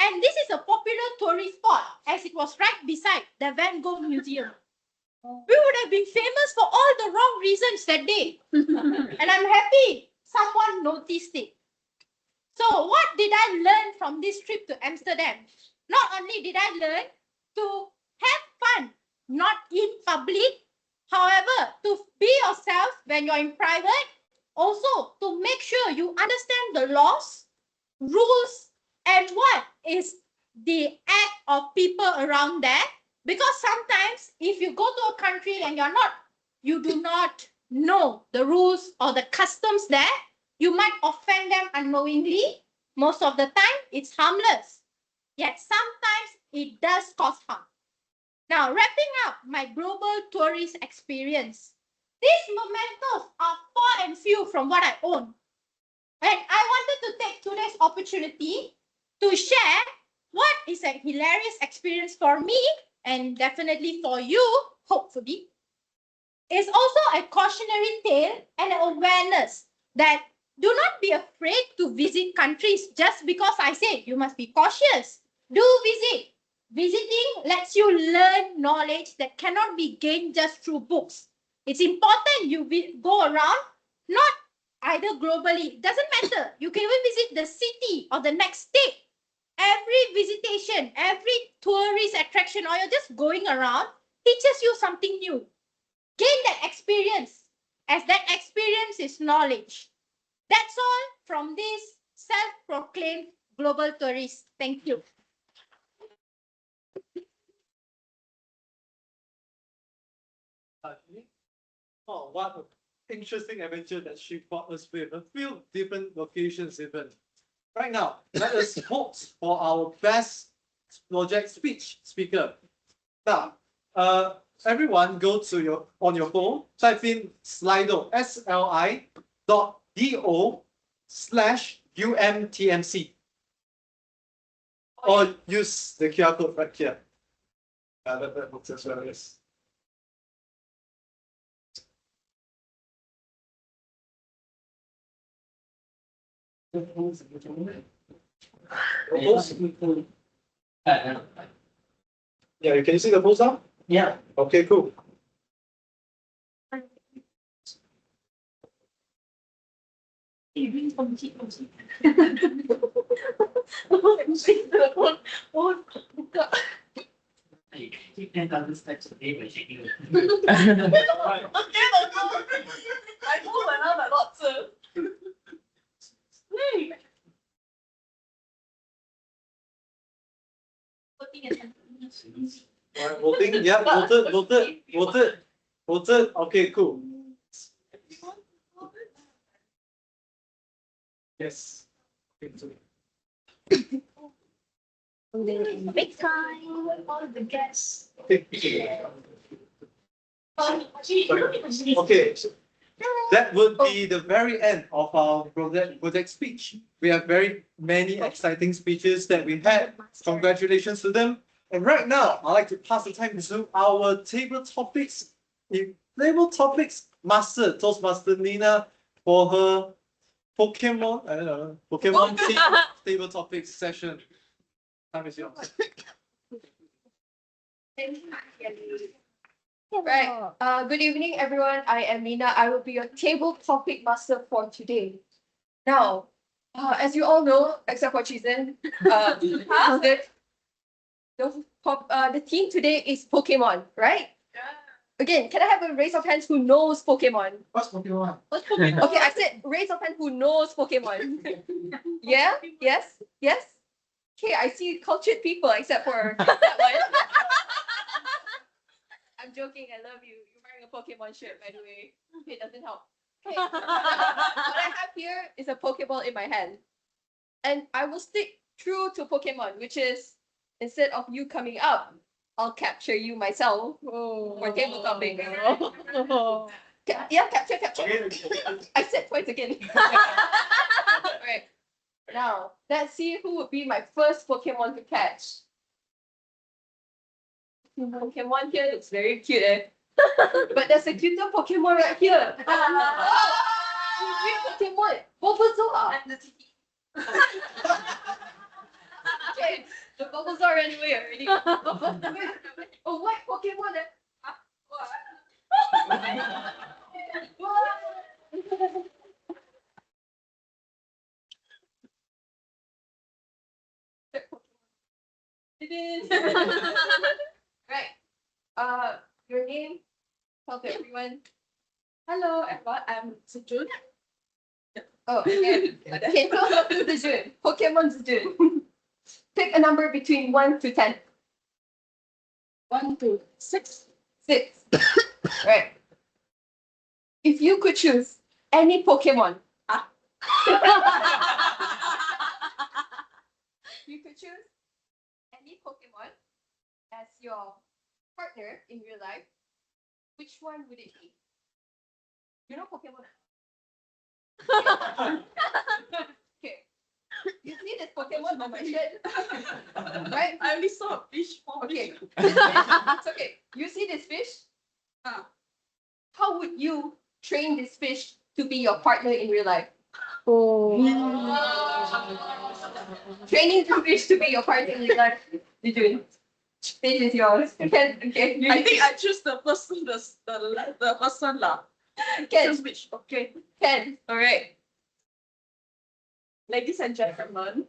And this is a popular tourist spot as it was right beside the Van Gogh Museum. We would have been famous for all the wrong reasons that day. And I'm happy someone noticed it. So what did I learn from this trip to Amsterdam? Not only did I learn to have fun, not in public, however, to be yourself when you're in private, also to make sure you understand the laws, rules, and what is the act of people around there. Because sometimes if you go to a country and you do not know the rules or the customs there, you might offend them unknowingly. Most of the time, it's harmless. Yet sometimes it does cause harm. Now, wrapping up my global tourist experience, these mementos are far and few from what I own. And I wanted to take today's opportunity to share what is a hilarious experience for me and definitely for you, hopefully. It's also a cautionary tale and an awareness that do not be afraid to visit countries just because I say you must be cautious. Do visit. Visiting lets you learn knowledge that cannot be gained just through books. It's important you go around, not either globally. It doesn't matter. You can even visit the city or the next state. Every visitation, every tourist attraction, or you're just going around, teaches you something new. Gain that experience, as that experience is knowledge. That's all from this self-proclaimed global tourist. Thank you. Oh, what an interesting adventure that she brought us with. A few different locations even. Right now, let us vote for our best project speaker. Now, everyone go to on your phone, type in Slido, SLIDO/UMTMC. Or use the QR code right here. That looks as well as. Yeah, you can see the post now? Yeah. Okay, cool. Alright, voting, yeah, voted. Okay, cool. Yes. Big time, all the guests. Okay, that would be the very end of our project speech. We have very many exciting speeches that we had. Congratulations to them. And right now, I'd like to pass the time to our table topics master, Toastmaster Nina, for her Pokemon, I don't know, Pokemon table topics session. Time is yours. Right. Good evening, everyone. I am Nina. I will be your table topic master for today. Now, as you all know, except for Chizen, the theme today is Pokemon, right? Yeah. Again, can I have a raise of hands who knows Pokemon? What's Pokemon? Okay, I said raise of hands who knows Pokemon. Yeah? Yes? Yes? Okay, I see cultured people except for that one. I'm joking, I love you. You're wearing a Pokemon shirt, by the way. Okay, it doesn't help. Okay. What I have here is a Pokeball in my hand. And I will stick true to Pokemon, which is instead of you coming up, I'll capture you myself for table topic. Yeah, capture. I said twice again. Right. Now, let's see who would be my first Pokemon to catch. Pokemon here looks very cute, eh? But there's a cuter Pokemon right here. Pokemon. Bulbasaur. Okay, Bulbasaur ran away already. Oh, what Pokemon? It is. Right. Your name. Tell to everyone. Hello, everyone. I'm Zhi Jun. Oh, okay. Okay, so Zhi Jun. Pokemon Zhi Jun. Pick a number between 1 to 10. 1 to 6. 6. Right. If you could choose any Pokemon. You could choose any Pokemon as your partner in real life. Which one would it be? You know Pokemon? Okay. You see this Pokemon on my shirt? Right? I only saw a fish form. Okay. It's okay. You see this fish? Ah. How would you train this fish to be your partner in real life? Training the fish to be your partner in real life. You do it. This is yours. Okay. I think I choose the first one, the first one lah. Can. Choose which? Okay. Can. All right. Ladies and gentlemen,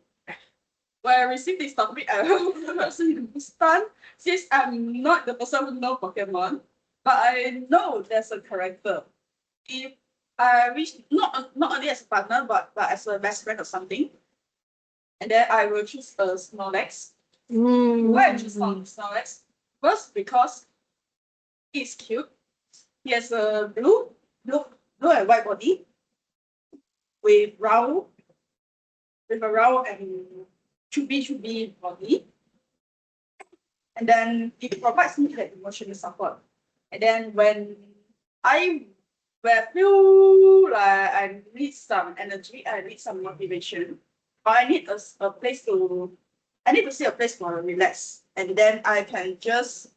when I received this topic, I was stunned since I'm not the person who knows Pokemon, but I know there's a character. If I wish not only as a partner, but as a best friend or something, and then I will choose a Snorlax. Why I choose Snorlax? First, because he's cute. He has a blue and white body with a round and chubby body. And then it provides me that emotional support. And then when I feel like I need some energy, I need some motivation, but I need a place to see a place for relax. And then I can just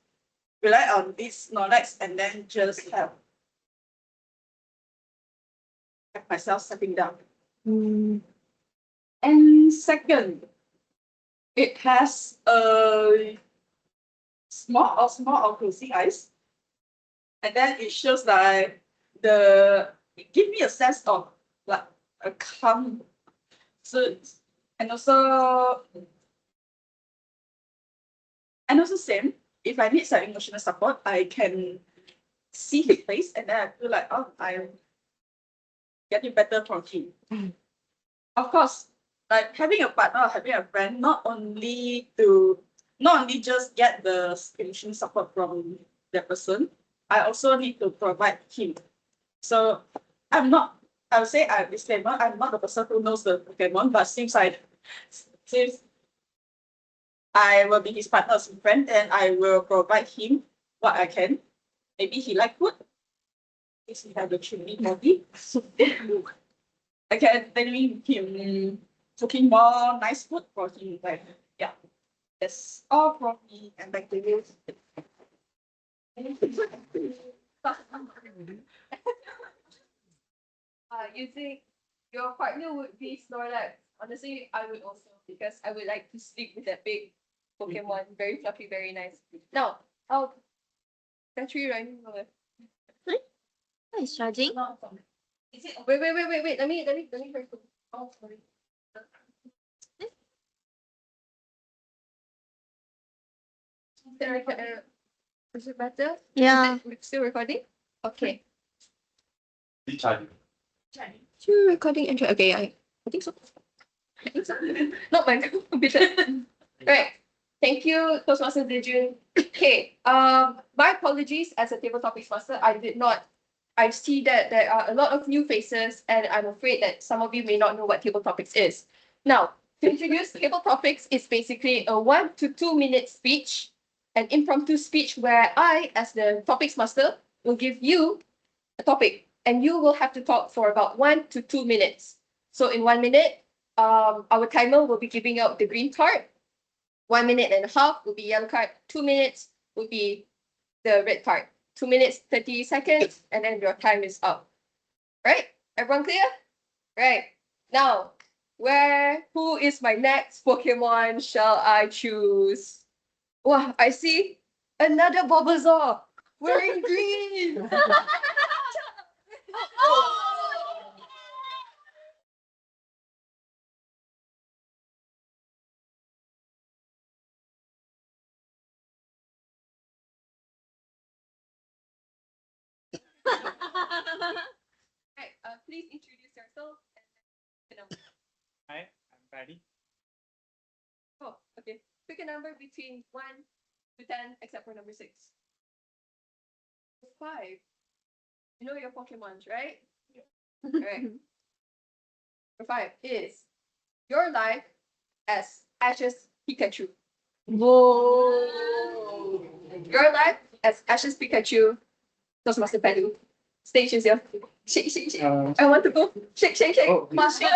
rely on this Snorlax and then just have myself sitting down. And second, it has a small or cozy eyes, and then it shows like it gives me a sense of like a calm, so and also same. If I need some emotional support, I can see his face, and then I feel like, oh, I'm getting better from him. Of course, like having a partner or having a friend, not only just get the emotional support from that person, I also need to provide him. So I would say I'm disclaimer, I'm not the person who knows the Pokemon, but since I will be his partner as a friend, and I will provide him what I can. Maybe he like food. If he have a chili body, I can tell him cooking more nice food for him. Like, yeah, that's all from me. And back to you. You think your partner would be Snorlax? Honestly, I would also, because I would like to sleep with that big Pokemon, very fluffy, very nice. Now, battery running low. What is charging? Is it? Wait. Let me try to. Oh, sorry. Is it better? Yeah. Is it still recording? Okay. Recharging. Still recording. Okay, I think so. Not my computer. Right. Thank you, Toastmaster Zhi Jun. Okay. My apologies as a table topics master. I see that there are a lot of new faces, and I'm afraid that some of you may not know what table topics is. Now, to introduce table topics is basically a 1 to 2 minute speech, an impromptu speech where I, as the topics master, will give you a topic, and you will have to talk for about 1 to 2 minutes. So in 1 minute, our timer will be giving out the green card. 1 minute and a half will be yellow card. 2 minutes will be the red card. 2 minutes, 30 seconds, and then your time is up. Right? Everyone clear? Right. Now, who Who is my next Pokemon shall I choose? Wow, I see another Bulbasaur wearing green. Right, please introduce yourself. Hi, I'm Paddy. Oh, okay. Pick a number between 1 to 10, except for number 6. 5. You know your Pokemons, right? Alright. Number 5 is your life as Ash's Pikachu. Whoa. Your life as Ash's Pikachu. Toastmaster Paddy. Stage is yours. Shake, shake, shake. I want to go. Shake, shake, shake. Oh. Come on, shake.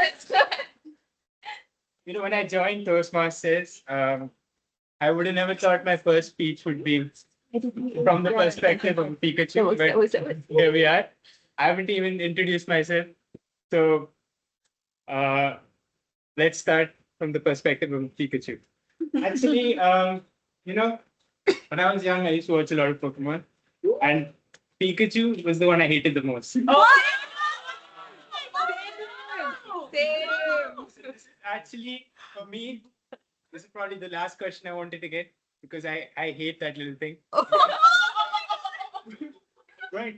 You know, when I joined Toastmasters, I would have never thought my first speech would be from the perspective of Pikachu. But here we are. I haven't even introduced myself. So let's start from the perspective of Pikachu. Actually, you know, when I was young, I used to watch a lot of Pokemon. And Pikachu was the one I hated the most. Actually, for me, this is probably the last question I wanted to get because I hate that little thing. But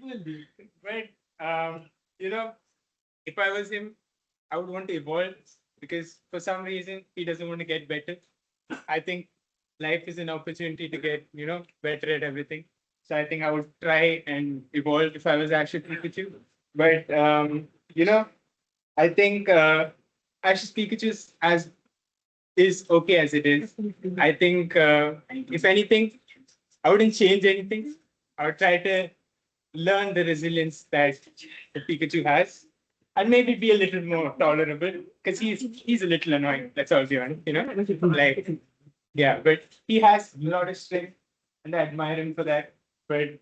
you know, if I was him, I would want to evolve because for some reason he doesn't want to get better. I think life is an opportunity to get, you know, better at everything. So I think I would try and evolve if I was actually Pikachu. But you know, I think Ash's Pikachu is okay as it is. I think if anything, I wouldn't change anything. I would try to learn the resilience that the Pikachu has, and maybe be a little more tolerable because he's a little annoying. That's all you want, you know. Like, yeah, but he has a lot of strength, and I admire him for that. But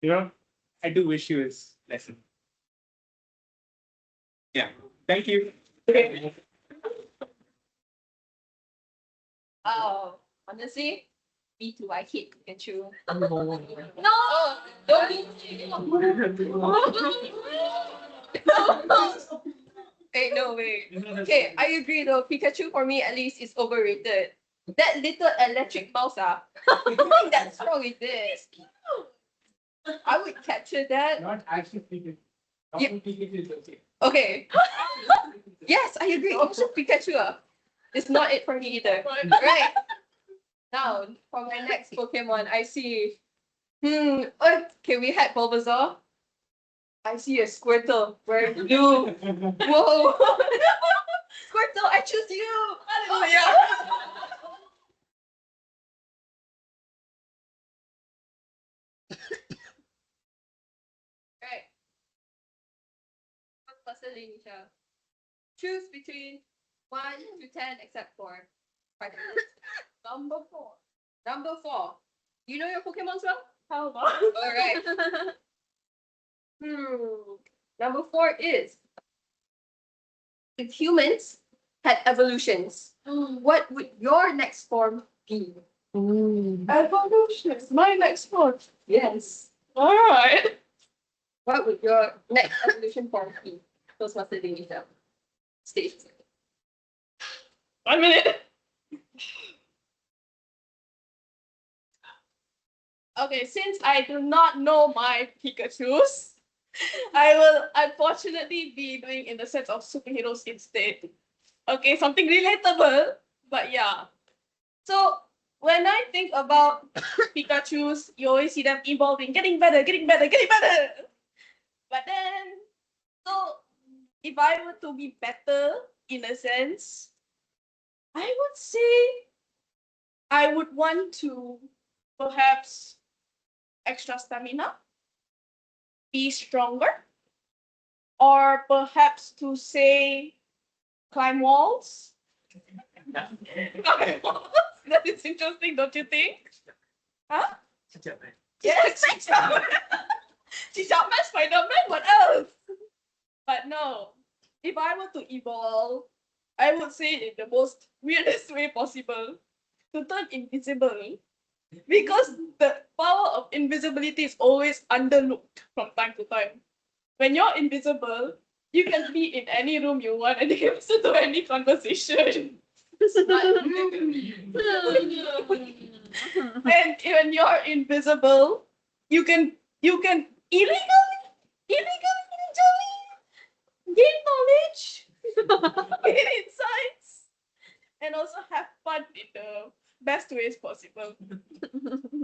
you know, I do wish he was lesser. Yeah. Thank you. Oh, honestly, me too. I hate Pikachu. No. Don't be. Hey, no way. Okay, I agree though. Pikachu for me at least is overrated. That little electric mouse, nothing that's wrong with it. I would capture that. Not actually Pikachu. Yeah. Pikachu is okay. Okay. Yes, I agree. Also, Pikachu is not it for me either. Right. Now, for my next Pokemon, I see. Okay, we had Bulbasaur. I see a Squirtle wearing blue. Whoa. Squirtle, I choose you. Oh yeah. Right. First person, Linisha. Choose between 1 to 10 except for number 4. Number 4. You know your Pokemon well? How about? All right. Number 4 is if humans had evolutions, what would your next form be? Evolution. My next one. Yes. All right. What would your next evolution form be? Toastmaster Linisha. Stage. 1 minute. Okay, since I do not know my Pikachus, I will unfortunately be doing in the sense of superheroes instead. Okay, something relatable, but yeah. So when I think about Pikachus, you always see them evolving, getting better, getting better, getting better. But then, so if I were to be better in a sense, I would say I would want to perhaps extra stamina, be stronger, or perhaps to say climb walls. Climb walls? That is interesting, don't you think? Huh? Yes, Spider-Man, Spider-Man, what else? But no, if I were to evolve, I would say in the most weirdest way possible, to turn invisible. Because the power of invisibility is always underlooked from time to time. When you're invisible, you can be in any room you want and you can listen to any conversation. And when you're invisible, you can illegally gain knowledge, gain insights, and also have fun in the best ways possible.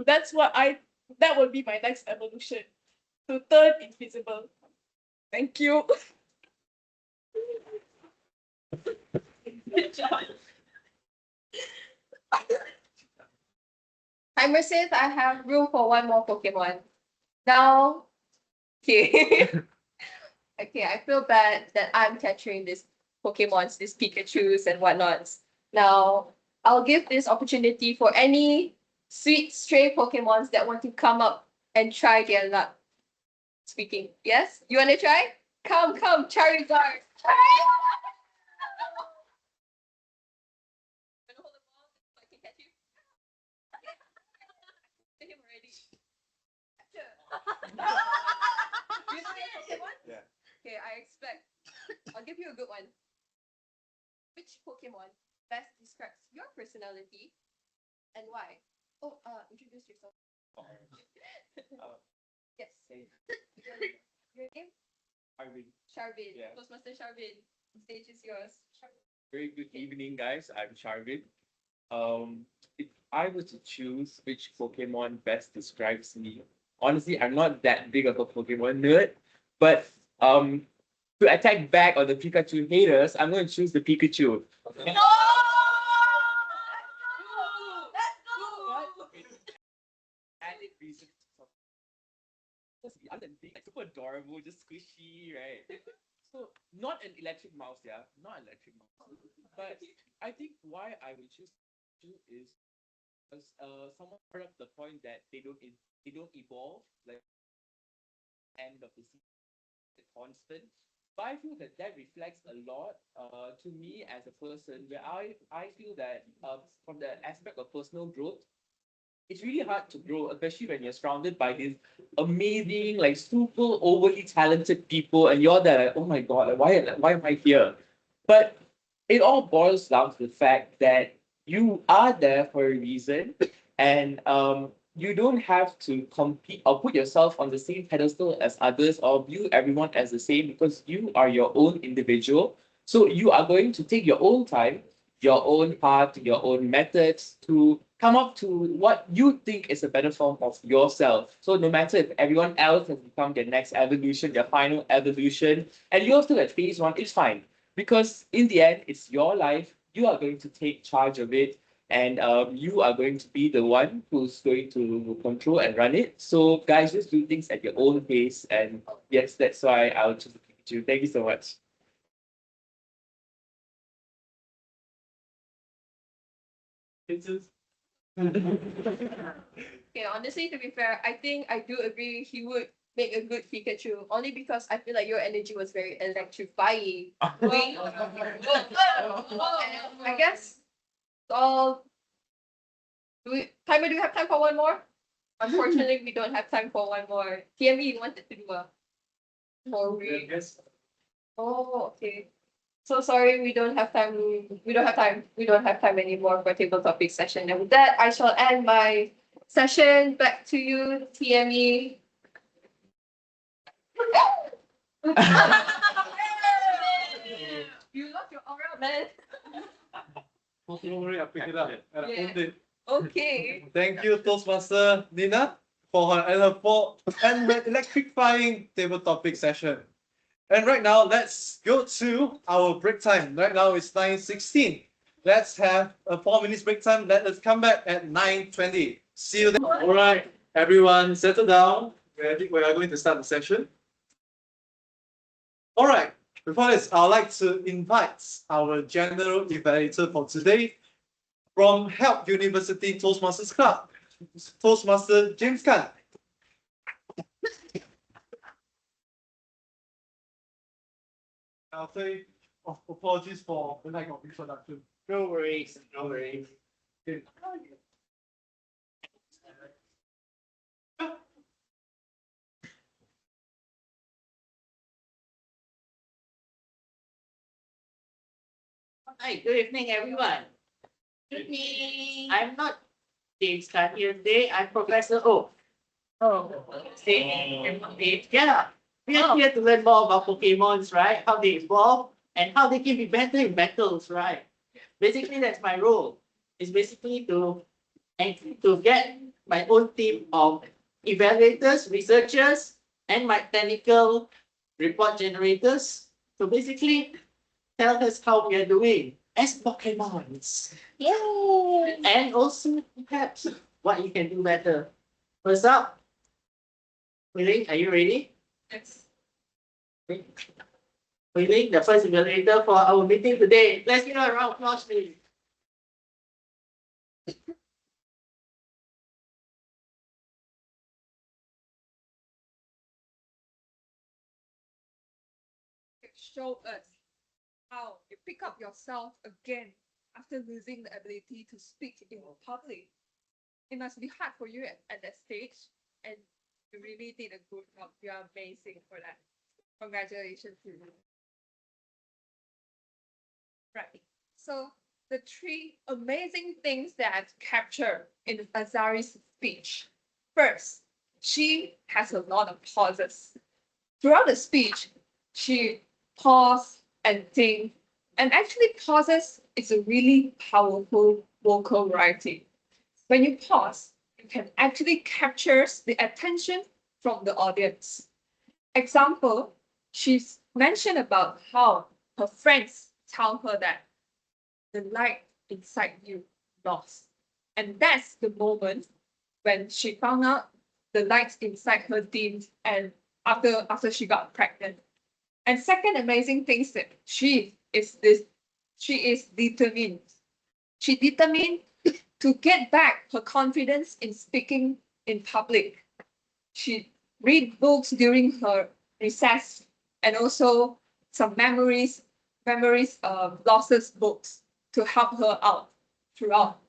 That will be my next evolution. To turn invisible. Thank you. Good job. Timer says I have room for one more Pokemon. Now, okay. Okay, I feel bad that I'm capturing these Pokemons, these Pikachus and whatnots. Now, I'll give this opportunity for any sweet stray Pokemons that want to come up and try their luck. Speaking. Yes? You want to try? Come, Charizard. Hold the ball so I can catch you. Hit him already. You know your Pokemon? Yeah. Okay, I'll give you a good one. Which Pokemon best describes your personality and why? Oh, introduce yourself. Yes. Your name? Sharwin. Yeah. Toastmaster Sharwin. The stage is yours. Very good evening, guys. I'm Sharwin. If I were to choose which Pokemon best describes me, honestly, I'm not that big of a Pokemon nerd, but to attack back on the Pikachu haters, I'm going to choose the Pikachu. Added reason other than being super adorable, just squishy, right? So not an electric mouse, yeah, not an electric mouse. But I think why I would choose Pikachu is because someone brought up the point that they don't evolve like end of the season constant. But I feel that reflects a lot to me as a person where I feel that from the aspect of personal growth, it's really hard to grow, especially when you're surrounded by these amazing, like super overly talented people, and you're there like, oh my god, like, why am I here? But it all boils down to the fact that you are there for a reason, and you don't have to compete or put yourself on the same pedestal as others or view everyone as the same because you are your own individual. So you are going to take your own time, your own path, your own methods to come up to what you think is a better form of yourself. So no matter if everyone else has become their next evolution, their final evolution, and you're still at phase one, it's fine. Because in the end, it's your life. You are going to take charge of it, and you are going to be the one who's going to control and run it. So guys, just do things at your own pace. And yes, that's why I'll choose Pikachu. Thank you so much. Okay, honestly, to be fair, I think I do agree he would make a good Pikachu, only because I feel like your energy was very electrifying. I guess all. Timer, do you have time for one more? Unfortunately, we don't have time for one more. TME, you wanted to do a more read. Oh, okay. So sorry, we don't have time. We don't have time. We don't have time anymore for table topic session. And with that, I shall end my session. Back to you, TME. You lost your aura, man. Don't worry, I'll pick it up. And I owned it. Okay. Thank you, Toastmaster Nina, for her electrifying table topic session. And right now, let's go to our break time. Right now, it's 9:16. Let's have a 4 minutes break time. Let us come back at 9:20. See you then. All right, everyone, settle down. We are going to start the session. All right, before this, I'd like to invite our general evaluator for today from Help University Toastmasters Club, Toastmaster James Khan. I'll say Apologies for the lack of introduction. No worries, no worries. Okay. Hi, good evening, everyone. Good evening. I'm not James Tan here today. I'm Professor O. Oh. Yeah, we are here to learn more about Pokemons, right? How they evolve and how they can be better in battles, right? Basically, that's my role. It's basically to get my own team of evaluators, researchers, and my technical report generators to basically tell us how we are doing as Pokemons. Yay. And also perhaps what you can do better. What's up? Ling, are you ready? Yes. Ling, the first evaluator for our meeting today. Let's give her a round of applause, please. Show us how you pick up yourself again after losing the ability to speak in public. It must be hard for you at that stage, and you really did a good job. You are amazing for that. Congratulations to you. Right. So the three amazing things that I've captured in Azari's speech. First, she has a lot of pauses. Throughout the speech, she pause and think, and actually pauses is a really powerful vocal variety. When you pause, you can actually capture the attention from the audience. Example, she's mentioned about how her friends tell her that the light inside you lost. And that's the moment when she found out the light inside her dimmed and after she got pregnant. And second amazing thing is that she is determined. She determined to get back her confidence in speaking in public. She read books during her recess and also some memories losses books to help her out throughout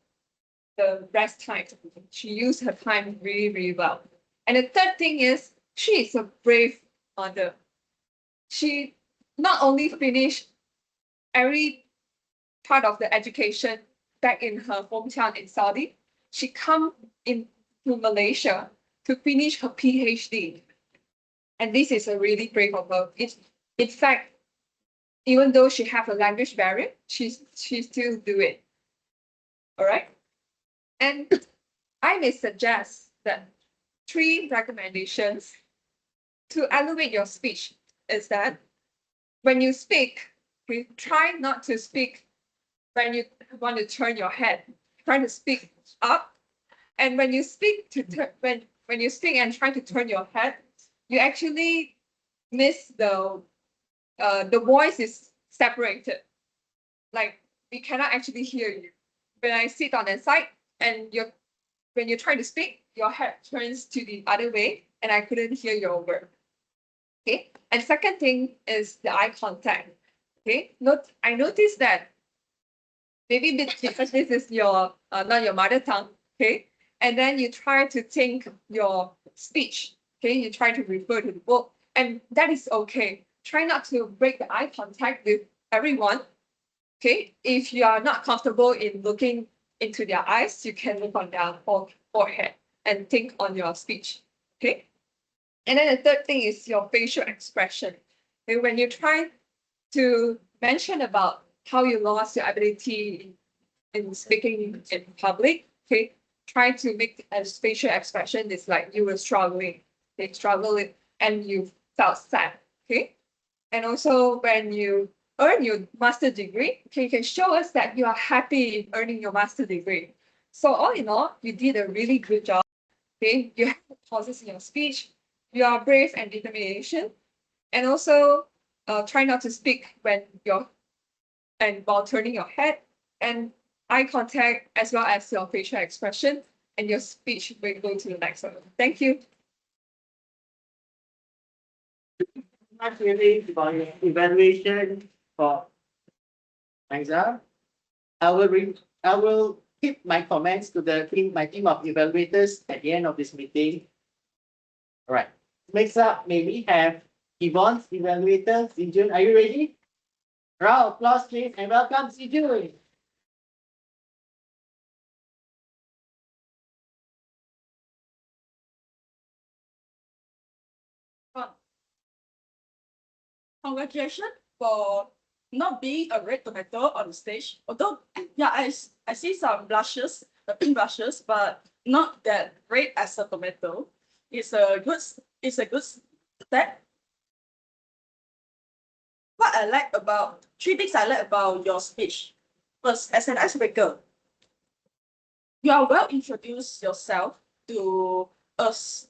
the rest time. She used her time really, really well. And the third thing is she is a brave mother. She not only finished every part of the education back in her hometown in Saudi, she come into Malaysia to finish her PhD. And this is a really brave of her. In fact, even though she have a language barrier, she still do it. All right. And I may suggest that 3 recommendations to elevate your speech is that when you speak, we try not to speak when you want to turn your head. Try to speak up. And when you speak when you speak and try to turn your head, you actually miss the voice is separated. Like we cannot actually hear you. When I sit on the side and when you try to speak, your head turns to the other way and I couldn't hear your word. Okay. And second thing is the eye contact. Okay. I noticed that maybe because this is your not your mother tongue. Okay. And then you try to think your speech. Okay. You try to refer to the book, and that is okay. Try not to break the eye contact with everyone. Okay. If you are not comfortable in looking into their eyes, you can look on their forehead and think on your speech. Okay. And then the third thing is your facial expression. Okay, when you try to mention about how you lost your ability in speaking in public, okay, try to make a facial expression is like you were struggling, they struggle and you felt sad, okay? And also when you earn your master degree, okay, you can show us that you are happy in earning your master degree. So all in all, you did a really good job. Okay, you have pauses in your speech, you are brave and determination, and also try not to speak when while turning your head, and eye contact as well as your facial expression, and your speech will go to the next level. Thank you. Not really for your evaluation for Thanks, I will keep my comments to my team of evaluators at the end of this meeting. All right. Next up, may we have Yvonne's evaluator, Zhi Jun. Are you ready? Round of applause, please, and welcome, Zhi Jun. Congratulations for not being a red tomato on stage. Although, yeah, I see some blushes, pink blushes, but not that red as a tomato. It's a good step. What I like about three things I like about your speech. First, as an icebreaker, you are well introduced yourself to us.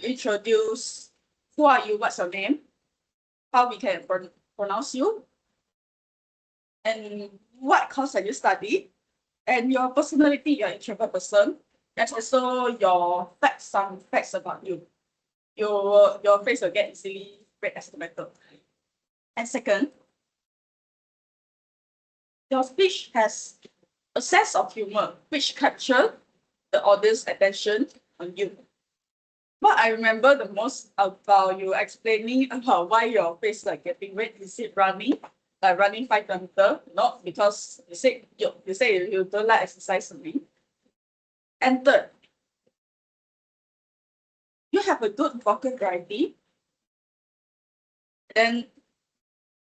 Introduce who are you, what's your name, how we can pronounce you, and what course have you studied, and your personality, you're an introvert person, and also your facts, some facts about you. Your face will get easily red as tomato. And second, your speech has a sense of humor which capture the audience attention on you. What I remember the most about you explaining about why your face like getting red, is it running? Like running 5 kilometers? Not because you say you don't like exercising. And third, you have a good vocal variety. Then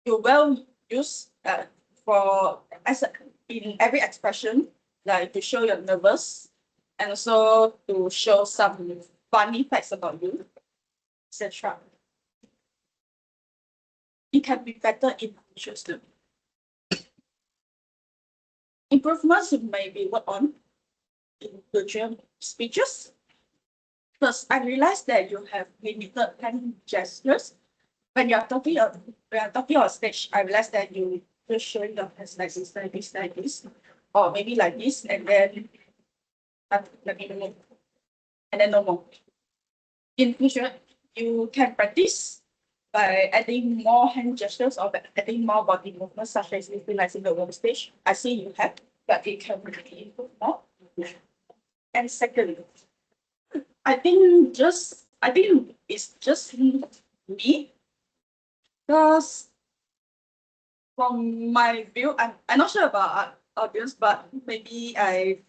you well use for in every expression, like to show you're nervous, and also to show some funny facts about you, etc. It can be better in future too. Improvements may be worked on in future speeches. First, I realized that you have limited hand gestures. When you're talking on stage, I realized that you just showing your hands like this, or maybe like this, and then let me move, and then no more. In future, you can practice by adding more hand gestures or by adding more body movements, such as utilizing the work stage. I see you have, but it can really improve more. And second, I think it's just me, because from my view, I'm not sure about audience, but maybe I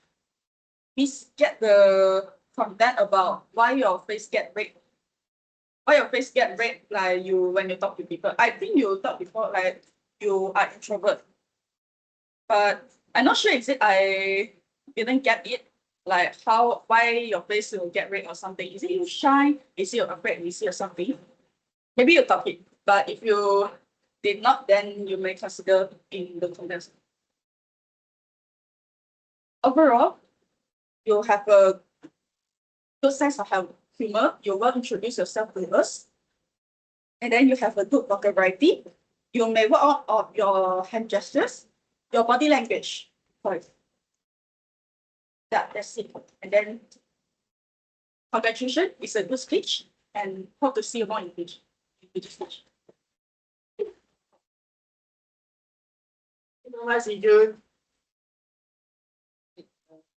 get the content about why your face get red. Why your face get red like you when you talk to people. I think you talk before like you are introvert. But I'm not sure is it I didn't get it. Like why your face will get red or something. Is it you shy? Is it afraid? Is it something? Maybe you talk it. But if you did not, then you may consider in the contest. Overall, you have a good sense of humor. You will introduce yourself to us. And then you have a good vocal variety. You may work out of your hand gestures, your body language. Sorry. Yeah, that's it. And then congratulations, it's a good speech, and hope to see you more in future speech. Zhi Jun.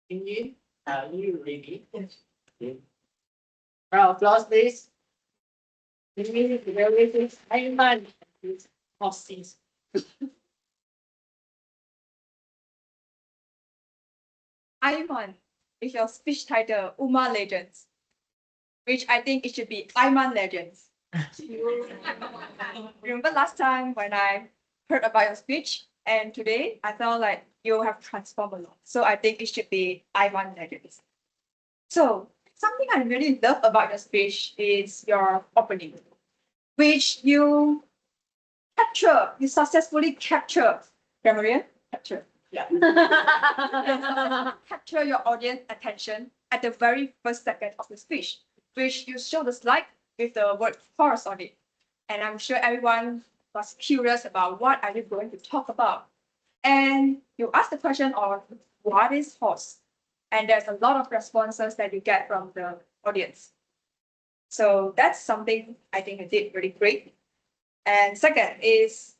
Shin Yin, are you ready? Okay. Round of applause, please. Shin Yin, evaluators, Aimaan, please. Hosties. Aimaan is your speech title, Uma Legends, which I think it should be Aimaan Legends. Remember last time when I heard about your speech, and today I felt like you have transformed a lot. So I think it should be Aimaan Legends. So something I really love about your speech is your opening, which you successfully capture, Grammarian, capture. Yeah. Capture your audience attention at the very first second of the speech, which you show the slide with the word horse on it. And I'm sure everyone was curious about what are you going to talk about. And you ask the question of what is horse? And there's a lot of responses that you get from the audience. So that's something I think you did really great. And second is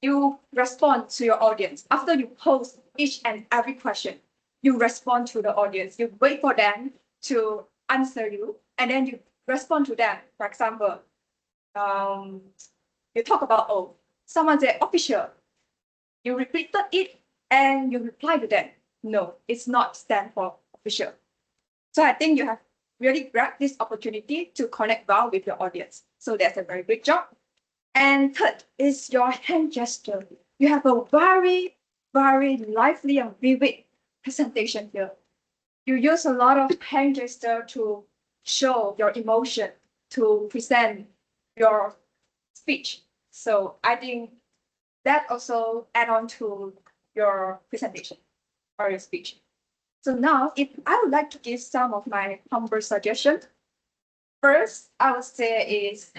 you respond to your audience. After you pose each and every question, you respond to the audience. You wait for them to answer you, and then you respond to them. For example, you talk about O. Someone said official. You repeated it and you reply to them. No, it's not stand for official. So I think you have really grabbed this opportunity to connect well with your audience. So that's a very good job. And third is your hand gesture. You have a very, very lively and vivid presentation here. You use a lot of hand gesture to show your emotion, to present your speech. So I think that also add on to your presentation or your speech. So now, if I would like to give some of my humble suggestions, first I would say is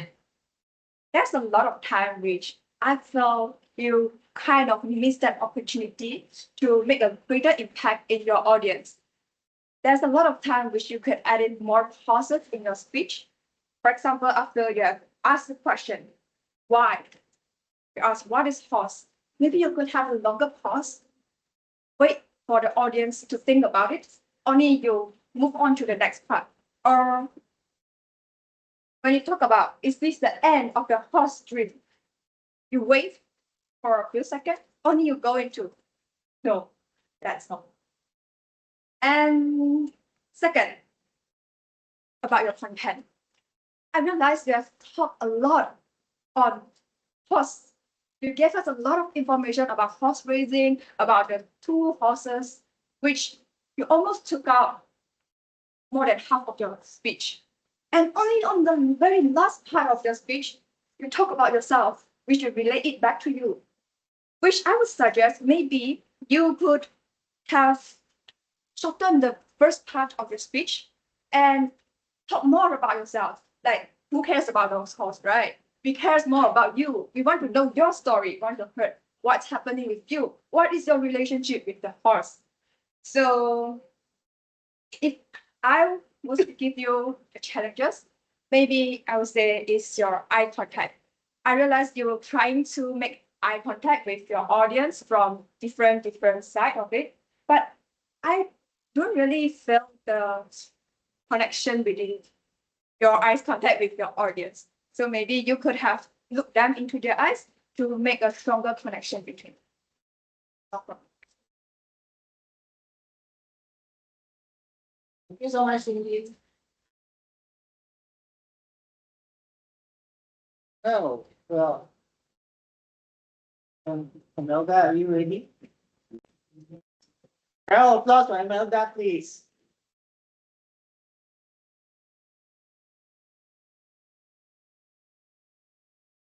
there's a lot of time which I feel you kind of miss that opportunity to make a greater impact in your audience. There's a lot of time which you could add in more pauses in your speech. For example, after you have asked the question, why? You ask, what is horse? Maybe you could have a longer pause. Wait for the audience to think about it. Only you move on to the next part. Or when you talk about, is this the end of the horse dream? You wait for a few seconds. Only you go into, no, that's not. And second, about your content. I realized you have talked a lot on horse. You gave us a lot of information about horse racing, about the two horses, which you almost took out more than half of your speech. And only on the very last part of your speech, you talk about yourself, which you relate it back to you. Which I would suggest maybe you could have shortened the first part of your speech and talk more about yourself. Like, who cares about those horses, right? We care more about you. We want to know your story. We want to hear what's happening with you. What is your relationship with the horse? So if I was to give you the challenges, maybe I would say it's your eye contact. I realized you were trying to make eye contact with your audience from different side of it, but I don't really feel the connection between your eyes contact with your audience. So maybe you could have looked them into their eyes to make a stronger connection between them. No problem. Thank you so much, Cindy. Oh, well. Emelda, are you ready? Round of applause for Emelda, please.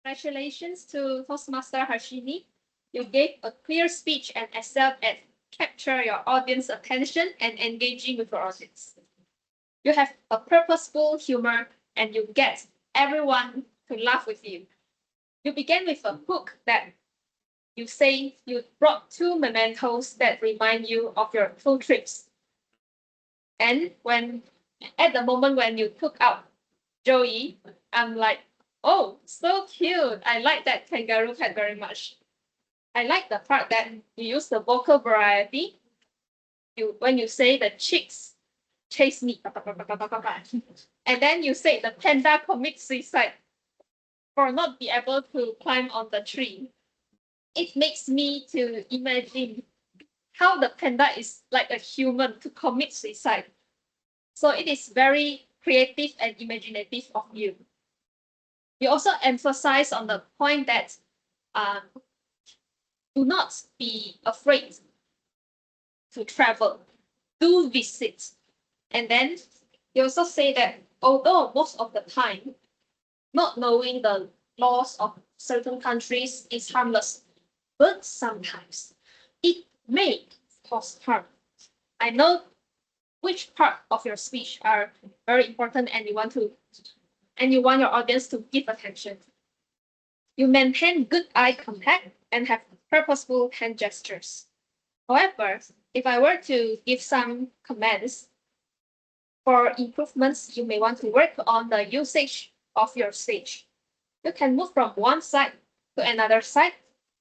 Congratulations to Toastmaster Harshini. You gave a clear speech and excelled at capture your audience attention and engaging with your audience. You have a purposeful humor and you get everyone to laugh with you. You began with a hook that you say you brought two mementos that remind you of your two trips. And at the moment when you took out Joey, I'm like, oh, so cute. I like that kangaroo cat very much. I like the part that you use the vocal variety. When you say the chicks chase me, and then you say the panda commits suicide for not be able to climb on the tree. It makes me to imagine how the panda is like a human to commit suicide. So it is very creative and imaginative of you. You also emphasize on the point that do not be afraid to travel, do visit. And then you also say that although most of the time, not knowing the laws of certain countries is harmless, but sometimes it may cause harm. I know which part of your speech are very important and you want your audience to give attention. You maintain good eye contact and have purposeful hand gestures. However, if I were to give some comments for improvements, you may want to work on the usage of your stage. You can move from one side to another side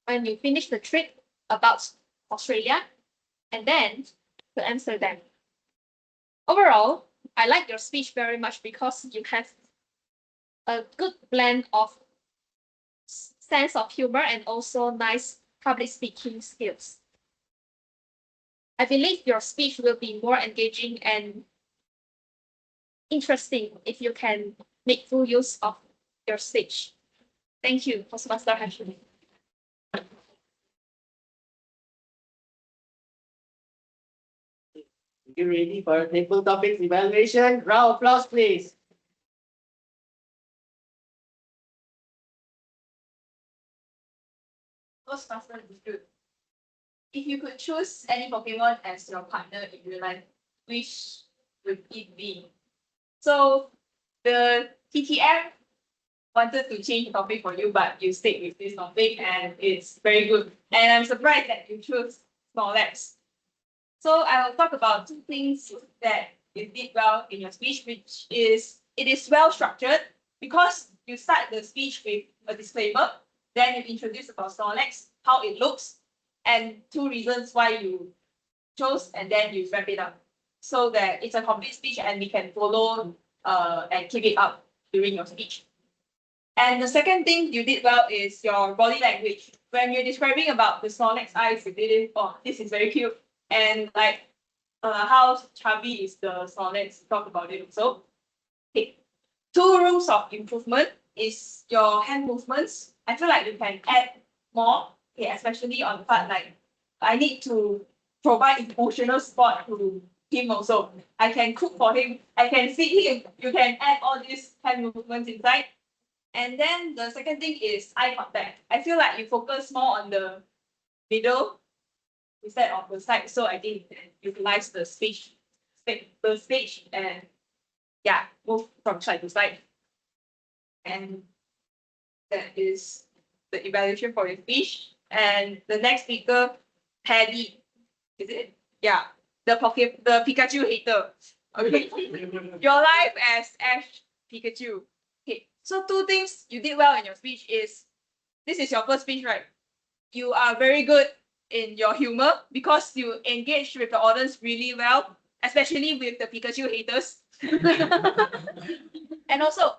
when you finish the trip about Australia and then to Amsterdam. Overall, I like your speech very much because you have a good blend of sense of humor and also nice public speaking skills. I believe your speech will be more engaging and interesting if you can make full use of your speech. Thank you, Postmaster Harshini. You ready for table topics evaluation? Round of applause, please. Ghostbuster is good. If you could choose any Pokemon as your partner in real life, which would it be? So the TTM wanted to change the topic for you, but you stick with this topic and it's very good. And I'm surprised that you chose Snorlax. So I will talk about two things that you did well in your speech, which is it is well structured because you start the speech with a disclaimer, then you introduce about Snorlax, how it looks, and two reasons why you chose, and then you wrap it up. So that it's a complete speech and we can follow and keep it up during your speech. And the second thing you did well is your body language. When you're describing about the Snorlax eyes, you did it, oh, this is very cute. And like how chubby is the Snorlax, talk about it also. Okay. Two rooms of improvement is your hand movements. I feel like you can add more, okay, especially on the part like I need to provide emotional support to him also. I can cook for him, I can feed him. You can add all these hand movements inside. And then the second thing is eye contact. I feel like you focus more on the middle instead of the side. So I think you can utilize the stage and yeah, move from side to side. And that is the evaluation for your speech. And the next speaker, Paddy. Is it? Yeah. The Pikachu hater. Okay. Your life as Ash Pikachu. Okay. So two things you did well in your speech is this is your first speech, right? You are very good in your humor because you engage with the audience really well, especially with the Pikachu haters. And also,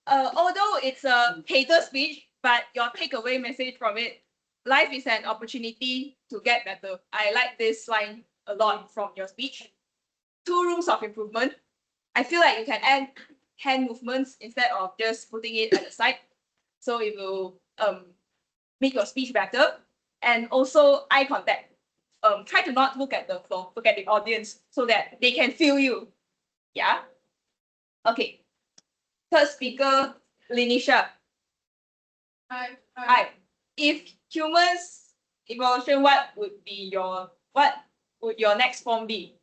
although it's a hater speech, but your takeaway message from it, life is an opportunity to get better. I like this line a lot from your speech. Two rooms of improvement. I feel like you can add hand movements instead of just putting it at the side. So it will make your speech better. And also eye contact. Try to not look at the floor, look at the audience so that they can feel you. Yeah. Okay. Third speaker, Linisha. Hi. If humans evolution, what would your next form be?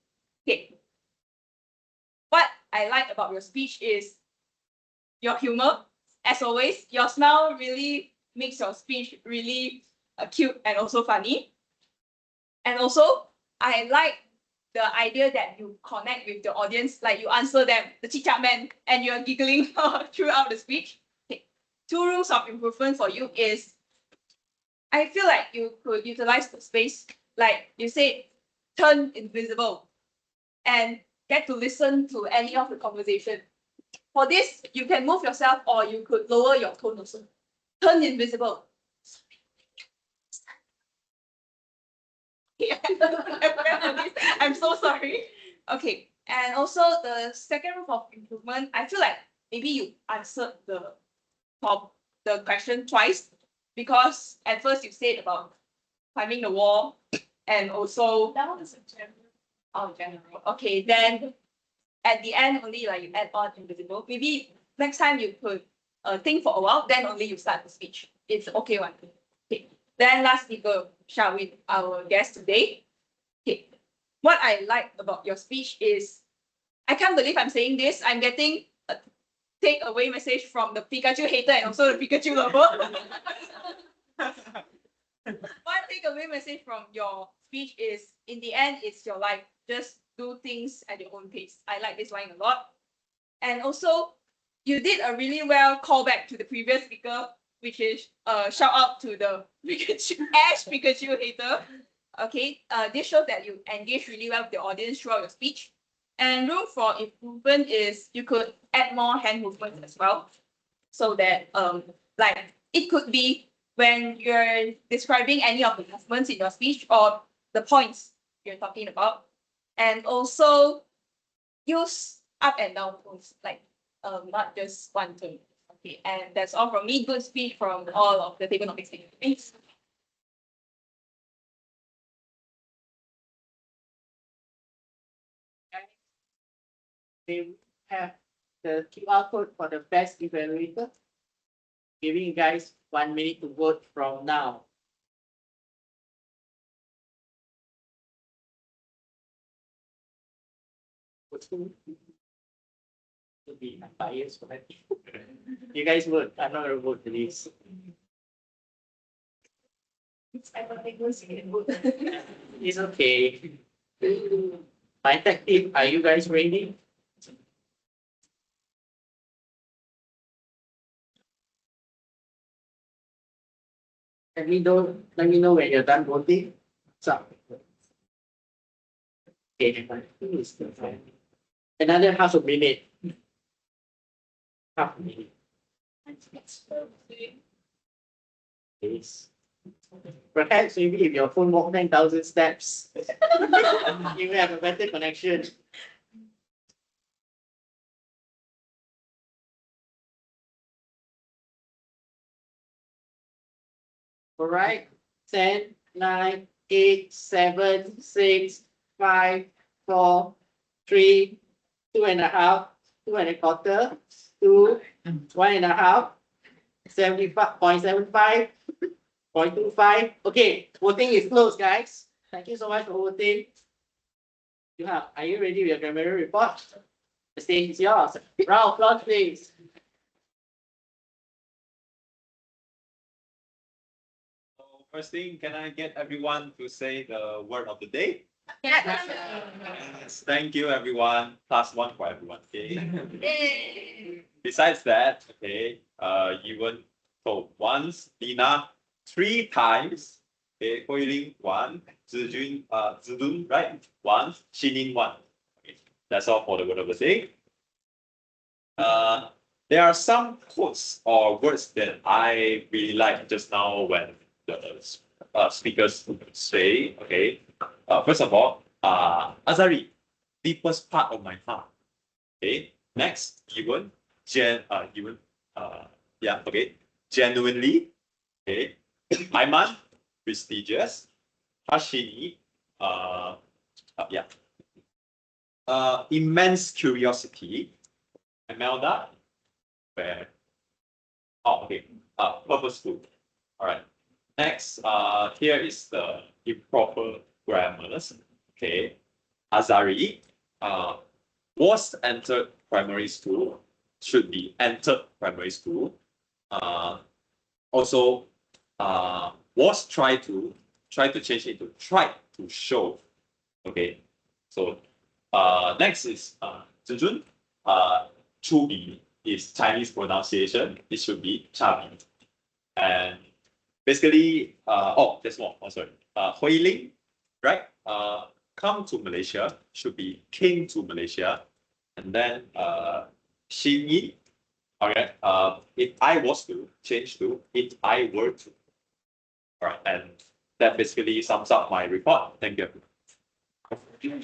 Okay. What I like about your speech is your humor. As always, your smile really makes your speech really cute and also funny. And also, I like the idea that you connect with the audience, like you answer them, the chit-chat man, and you're giggling throughout the speech. Okay. Two rules of improvement for you is, I feel like you could utilize the space, like you said, turn invisible and get to listen to any of the conversation. For this, you can move yourself or you could lower your tone also. Turn invisible. I'm so sorry. Okay, and also the second room of improvement, I feel like maybe you answered the question twice because at first you said about climbing the wall and also that one is general. Okay, then at the end only like you add on invisible. Maybe next time you could think for a while, then only you start the speech. It's okay one. Okay. Then last speaker, Sharwin, our guest today. Okay. What I like about your speech is, I can't believe I'm saying this. I'm getting a takeaway message from the Pikachu hater and also the Pikachu lover. One takeaway message from your speech is, in the end, it's your life. Just do things at your own pace. I like this line a lot. And also, you did a really well callback to the previous speaker which is shout out to the Pikachu Ash Pikachu hater. Okay, this shows that you engage really well with the audience throughout your speech. And room for improvement is you could add more hand movements as well, so that like it could be when you're describing any of the movements in your speech or the points you're talking about, and also use up and down tones, like not just one tone. Okay, and that's all from me. Good speech from all of the table topics. Thanks. They have the QR code for the best evaluator. Giving you guys 1 minute to vote from now. To be biased, but you guys vote. I'm not gonna vote for this. It's okay. My tech team, are you guys ready? Let me know when you're done voting. So. Okay, another half a minute. Half a minute. Yes. Perhaps maybe if your phone walk 9,000 steps, you will have a better connection. All right, 10, 9, 8, 7, 6, 5, 4, 3, 2.5, 2.25, 2, 1.5, 75.75, 0.25. Okay, voting is closed, guys. Thank you so much for voting. Are you ready with your grammarian report? The stage is yours. Round of applause, please. So first thing, can I get everyone to say the word of the day? Yes, thank you, everyone. +1 for everyone. Okay. Besides that, okay, you were told once, Lina 3 times. Okay, Huei Ling 1, Zhi Jun, right? 1, Shin Yin 1. Okay, that's all for the word of the day. There are some quotes or words that I really like just now when the speakers say, okay. First of all, Azari, deepest part of my heart. Okay. Next, Ewan, yeah, okay. Genuinely, okay. Aimaan, prestigious. Harshini, yeah. Immense curiosity. Emelda, where? Oh, okay. Purposeful. All right. Next, here is the improper grammars. Okay. Azari, was entered primary school, should be entered primary school. Also, was try to change it to try to show. Okay. So, next is Zhi Jun. Chubi is Chinese pronunciation. It should be Chabi. And basically, there's more. Oh, sorry. Huei Ling, right? Come to Malaysia should be came to Malaysia. And then Shin Yin, okay. If I was to change to if I were to. All right, and that basically sums up my report. Thank you. Thank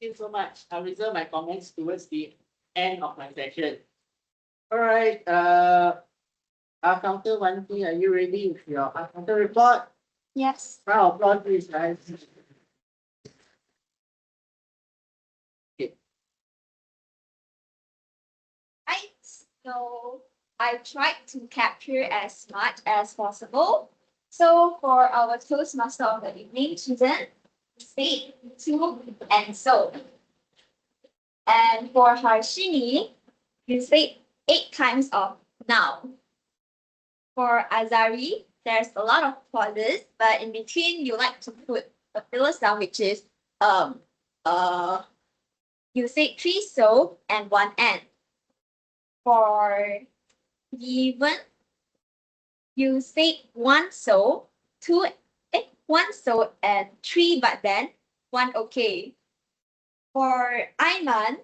you so much. I'll reserve my comments towards the end of my session. All right. Our counter 1 thing. Are you ready with your counter report? Yes. Round of applause, please, guys. Okay. Right. So I tried to capture as much as possible. So for our Toastmaster of the evening, Zhen, say to and so. And for Harshini, you say 8 times of now. For Azari, there's a lot of pauses, but in between you like to put a filler sound, which is you say 3 so and 1 and. For given, you say one so, one so and three but then, one okay. For Aimaan,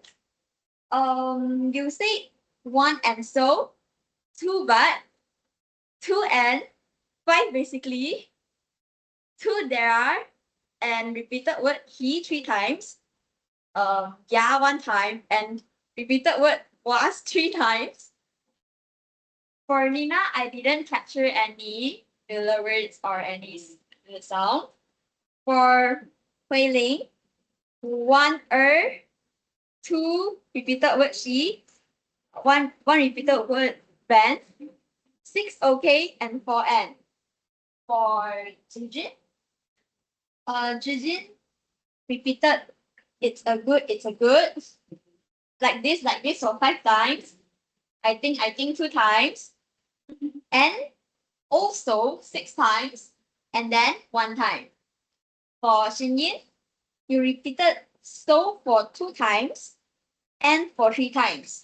you say one and so, two but, two and five basically, two there are, and repeated word he three times, yeah one time, and repeated word was three times. For Nina, I didn't capture any filler words or any sound. For Huei Ling, one two repeated word she, one repeated word Ben, six okay, and four N. For Zhi Jun, Zhi Jun repeated it's a good, like this for five times. I think two times, and also six times, and then one time. For Shin Yin, you repeated so for two times and for three times.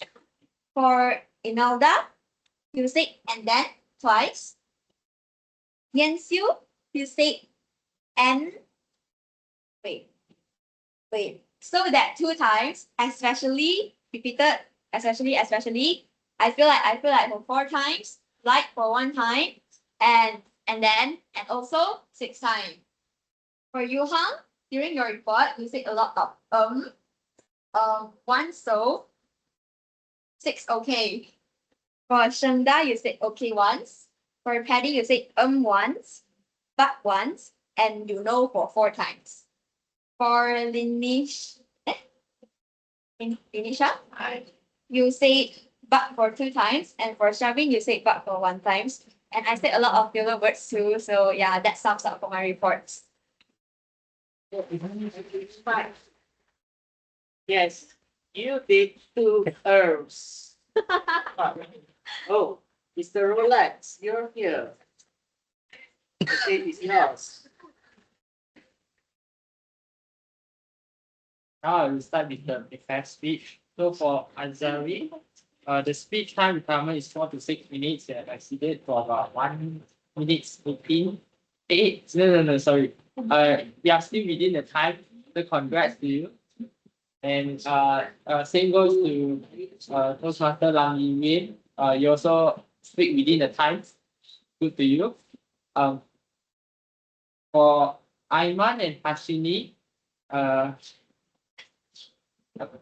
For Emelda, you say and then twice. Siew, you say and wait. So that two times, especially repeated, especially. I feel like for four times, like for one time, and also six times. For Yuhang, during your report, you say a lot of one so, six okay. For Shengda, you say okay once. For Paddy, you say once, but once, and you know for four times. For Linisha, you say but for two times, and for Sharwin, you say but for one times. And I said a lot of filler words too, so yeah, that sums up for my reports. Yes, you did two herbs. Oh, Mr. Rolex, you're here. The stage is yours. Now I will start with the prepared speech. So for Azari, the speech time requirement is 4 to 6 minutes. You have exceeded for about 1 minute 18. No, sorry. We are still within the time. So congrats to you. And same goes to Toastmaster Lang Wien. You also speak within the time. Good to you. For Aimaan and Harshini,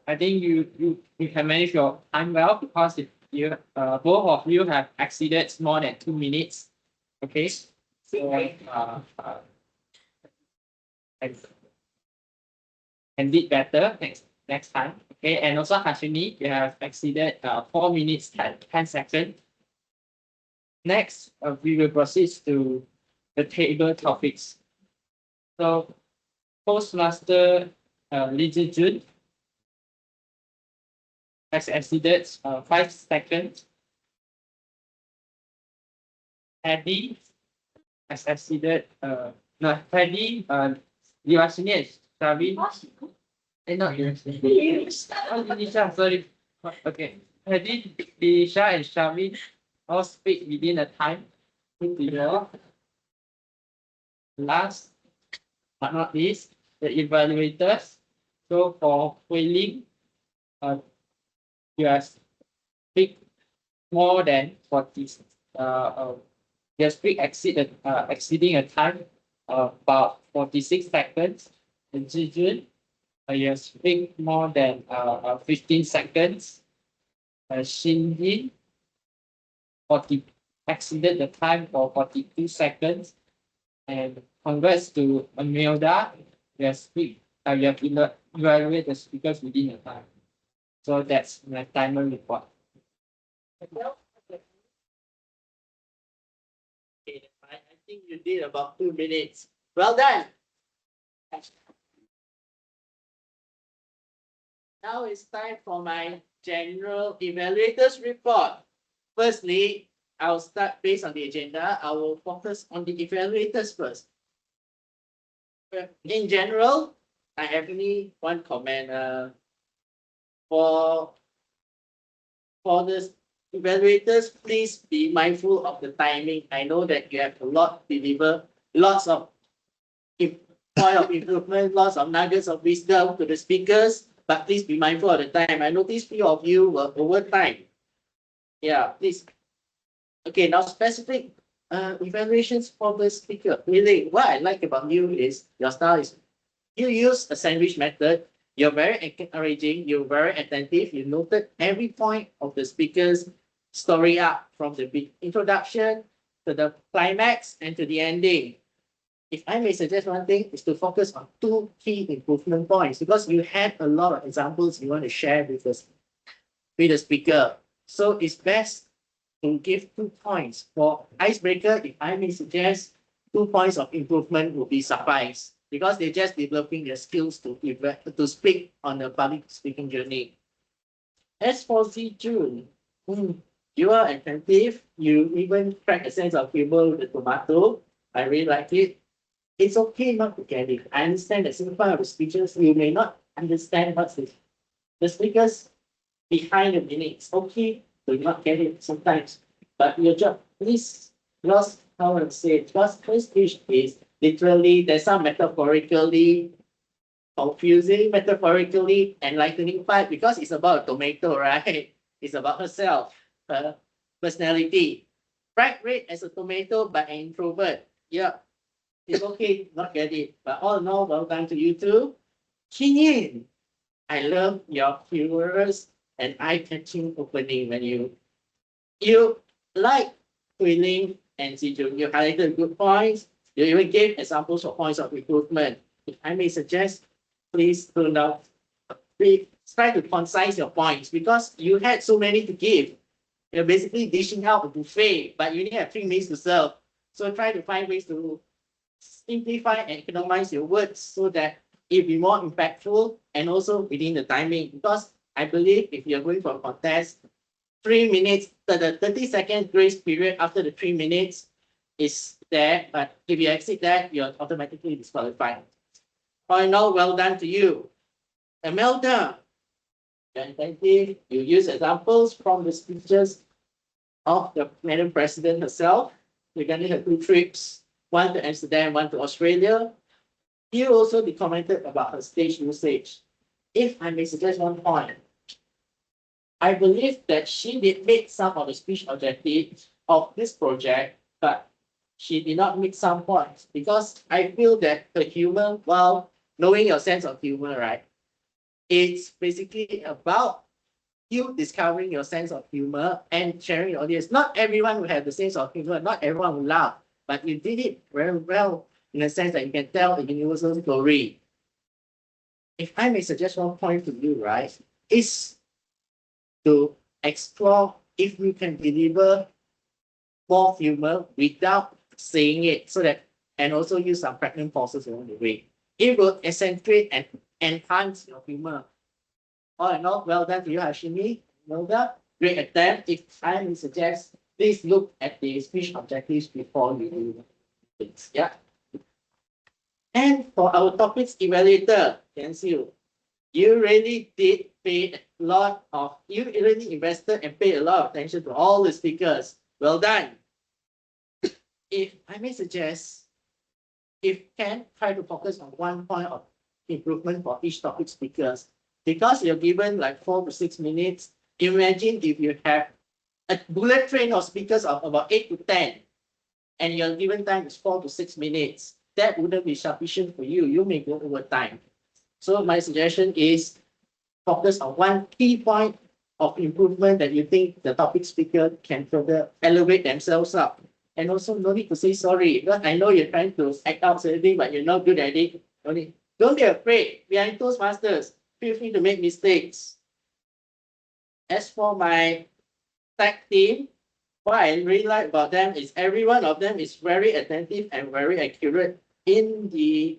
I think you can manage your time well because if you both of you have exceeded more than 2 minutes. Okay. So and did better next time. Okay, and also Harshini, you have exceeded 4 minutes 10 seconds. Next, we will proceed to the table topics. So, Postmaster Zhi Jun has exceeded 5 seconds. Paddy has exceeded Paddy, Linisha and Sharwin. Not Linisha, sorry. Okay. Paddy, Linisha and Sharwin all speak within a time. Good to you. Last but not least, the evaluators. So for Huei Ling, you have speak more than 40. You have speak exceeding a time of about 46 seconds. And Zhi Jun, you have speak more than 15 seconds. Shin Yin, 40 exceeded the time for 42 seconds. And congrats to Emelda. You have evaluate the speakers within the time. So that's my timer report. Okay, I think you did about 2 minutes. Well done. Now it's time for my general evaluators report. Firstly, I'll start based on the agenda. I will focus on the evaluators first. In general, I have only one comment. For this evaluators, please be mindful of the timing. I know that you have a lot to deliver, lots of point of improvement, lots of nuggets of wisdom to the speakers, but please be mindful of the time. I noticed few of you were over time. Yeah, please. Okay, now specific evaluations for the speaker. Really, what I like about you is your style is you use a sandwich method. You're very encouraging, you're very attentive, you noted every point of the speaker's story up from the big introduction to the climax and to the ending. If I may suggest one thing, is to focus on two key improvement points because you had a lot of examples you want to share with the speaker. So it's best to give 2 points. For icebreaker, if I may suggest, 2 points of improvement will be suffice because they're just developing their skills to speak on the public speaking journey. As for Zhi Jun, you are attentive. You even crack a sense of humor with the tomato. I really like it. It's okay not to get it. I understand that some part of the speeches, you may not understand what's the speakers behind the meaning. It's okay to not get it sometimes. But your job, please, because how I say it, because first speech is literally, there's some metaphorically confusing, metaphorically enlightening part because it's about a tomato, right? It's about herself, her personality. Bright red as a tomato, but an introvert. Yeah. It's okay, not get it. But all in all, well done to you too. Shin Yin, I love your humorous and eye-catching opening when you like Ling and Zhi Jun. You highlighted good points. You even gave examples of points of improvement. If I may suggest, please turn out. Please try to concise your points because you had so many to give. You're basically dishing out a buffet, but you only have 3 minutes to serve. So try to find ways to simplify and economize your words so that it be more impactful and also within the timing. Because I believe if you're going for a contest, 3 minutes, the 30-second grace period after the 3 minutes is there, but if you exceed that, you're automatically disqualified. All in all, well done to you. Emelda, you're attentive. You use examples from the speeches of the Madam President herself regarding her 2 trips. One to Amsterdam, one to Australia. You also commented about her stage usage. If I may suggest one point, I believe that she did make some of the speech objectives of this project, but she did not make some points because I feel that the humor, while knowing your sense of humor, right, it's basically about you discovering your sense of humor and sharing your audience. Not everyone will have the sense of humor, not everyone will laugh. But you did it very well in the sense that you can tell a universal story. If I may suggest one point to you, right, is to explore if you can deliver more humor without saying it, so that and also use some pregnant pauses along the way. It will accentuate and enhance your humor. All in all, well done to you, Harshini. Emelda, great attempt. If I may suggest, please look at the speech objectives before you do things. Yeah. And for our topics evaluator, Siew, you really did pay a lot of, you really invested and paid a lot of attention to all the speakers. Well done. If I may suggest, if can try to focus on one point of improvement for each topic speakers, because you're given like 4 to 6 minutes. Imagine if you have a bullet train of speakers of about 8 to 10, and your given time is 4 to 6 minutes. That wouldn't be sufficient for you. You may go over time. So my suggestion is focus on one key point of improvement that you think the topic speaker can further elevate themselves up. And also no need to say sorry, because I know you're trying to act out something, but you're not good at it. Don't be afraid. We are in Toastmasters. Feel free to make mistakes. As for my tag team, what I really like about them is every one of them is very attentive and very accurate in the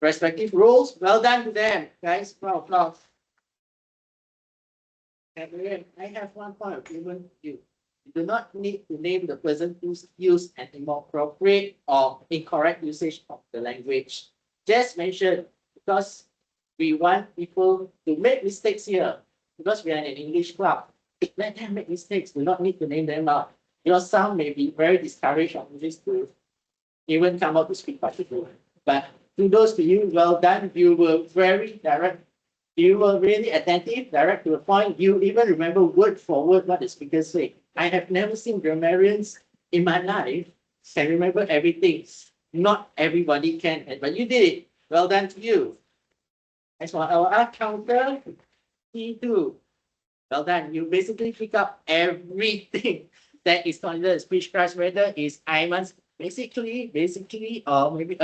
respective roles. Well done to them, guys. Round of applause. I have one point of agreement with you. You do not need to name the person who's used an inappropriate or incorrect usage of the language. Just mention, because we want people to make mistakes here, because we are in an English club. let them make mistakes. Do not need to name them out. Some may be very discouraged on this to even come out to speak particularly. But kudos to you, well done. You were very direct. You were really attentive, direct to the point. You even remember word for word what the speaker said. I have never seen grammarians in my life can remember everything. Not everybody can, but you did it. Well done to you. As for our counter, T2. Well done. You basically pick up everything that is considered a speech crash, whether it's Aimaan's basically, or maybe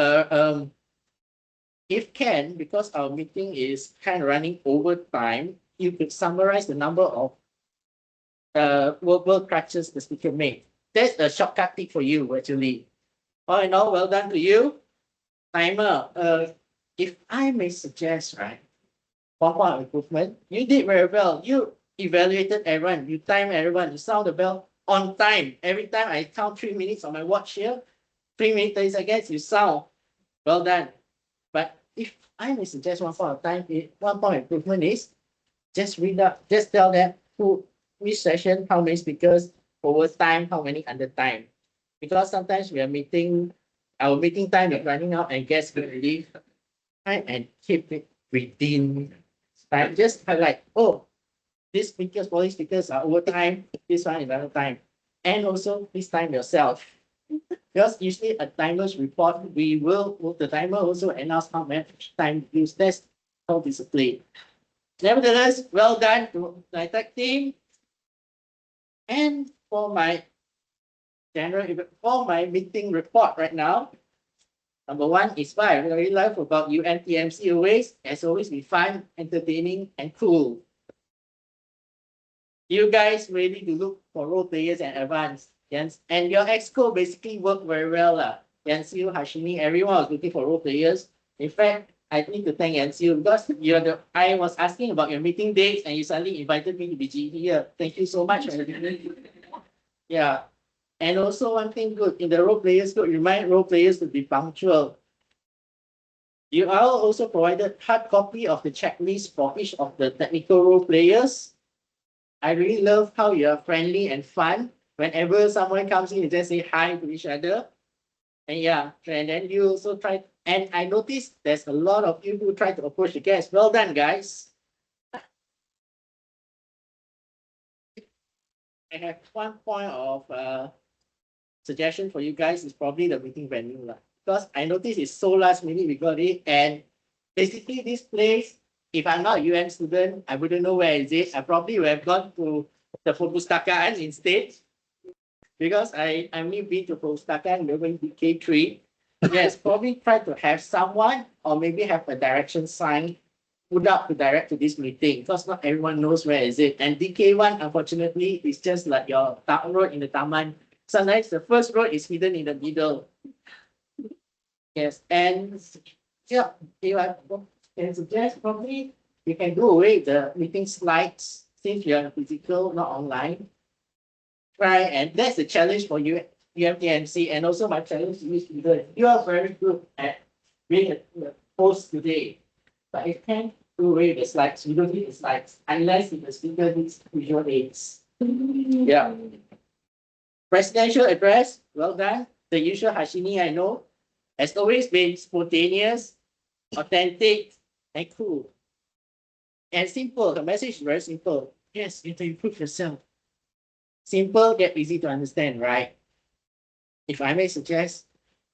if can, because our meeting is kind of running over time, you could summarize the number of verbal crutches the speaker made. That's a shortcut tip for you, actually. All in all, well done to you. Timer, if I may suggest, right, one point of improvement, you did very well. You evaluated everyone, you timed everyone, you sound the bell on time. Every time I count 3 minutes on my watch here, 3 minutes, 30 seconds, you sound well done. But if I may suggest one point of improvement is just read up, just tell them which session, how many speakers, over time, how many under time. Because sometimes we are our meeting time is running out and guests will leave, right? And keep it within time. Just highlight, oh, these speakers, all these speakers are over time, this one is under time. And also please time yourself. Because usually a timer's report, the timer also announce how much time used. That's how discipline. Nevertheless, well done to my tech team. And for my meeting report right now, number 1 is 5. We really love about UMTMC always. As always, be fun, entertaining, and cool. You guys ready to look for role players and advance. Yes. And your exco basically worked very well. Siew, Harshini, everyone was looking for role players. In fact, I need to thank Siew because I was asking about your meeting dates and you suddenly invited me to be GD here. Thank you so much. Yeah. And also one thing good, in the role players group, remind role players to be punctual. You are also provided hard copy of the checklist for each of the technical role players. I really love how you are friendly and fun. Whenever someone comes in, you just say hi to each other. And yeah, and then you also try, and I noticed there's a lot of you who try to approach the guests. Well done, guys. I have one point of suggestion for you guys is probably the meeting venue. Because I noticed it's so last minute we got it. And basically this place, if I'm not a UM student, I wouldn't know where is it. I probably would have gone to the Perpustakaan instead. Because I only been to Perpustakaan, we're going to K3. Yes, probably try to have someone or maybe have a direction sign put up to direct to this meeting because not everyone knows where is it. And DK1, unfortunately, is just like your road in the Taman. Sometimes the first road is hidden in the middle. Yes, and yeah, if I can suggest, probably you can do away with the meeting slides since you're physical, not online. Right, and that's the challenge for you, UMTMC, and also my challenge to you students. You are very good at being a host today, but you can't do away with the slides. You don't need the slides unless the speaker needs visual aids. Yeah. Presidential address, well done. The usual Harshini I know has always been spontaneous, authentic, and cool. And simple. The message is very simple. Yes, you have to improve yourself. Simple yet easy to understand, right? If I may suggest,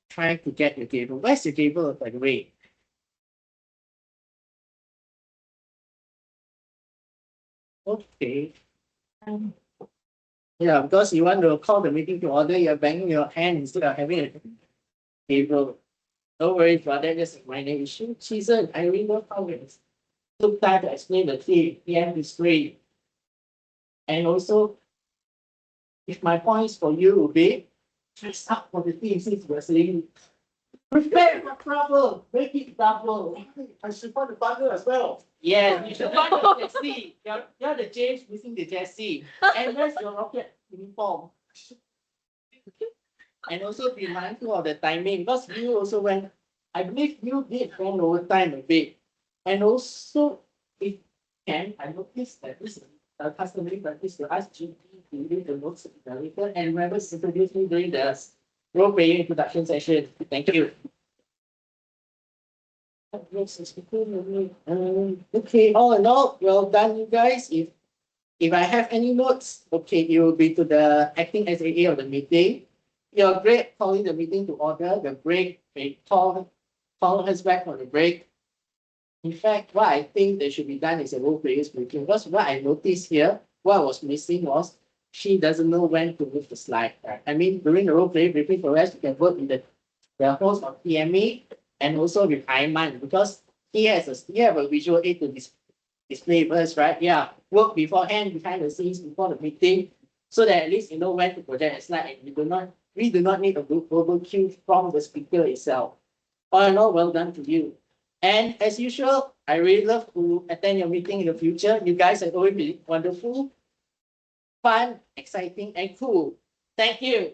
try to get your cable. Where's your cable, by the way? Okay. Yeah, because you want to call the meeting to order, you're banging your hand instead of having a cable. Don't worry about that, just a minor issue. Season, I really love how it took time to explain the theme, PM display. And also, if my points for you will be, dress up for the theme since we're saying, prepare for trouble, make it double. I should put the bundle as well. Yeah, you should find the Jesse. You're the James missing the Jesse. And where's your rocket uniform? And also be mindful of the timing because you also went, I believe you did run over time a bit. And also, if can, I noticed that this customary practice to ask GP to read the notes of the evaluator and remember to introduce me during the role playing introduction session. Thank you. Okay, all in all, well done, you guys. If I have any notes, okay, it will be to the acting SAA of the meeting. You're great calling the meeting to order. The break, they call us back from the break. In fact, what I think they should be done is a role players briefing. Because what I noticed here, what was missing was she doesn't know when to move the slide. Right? I mean, during the role play briefing for us, you can work with the host of PMA and also with Aimaan because he have a visual aid to display with us, right? Yeah, work beforehand, behind the scenes, before the meeting, so that at least you know when to project a slide and we do not need a verbal cue from the speaker itself. All in all, well done to you. And as usual, I really love to attend your meeting in the future. You guys have always been wonderful, fun, exciting, and cool. Thank you.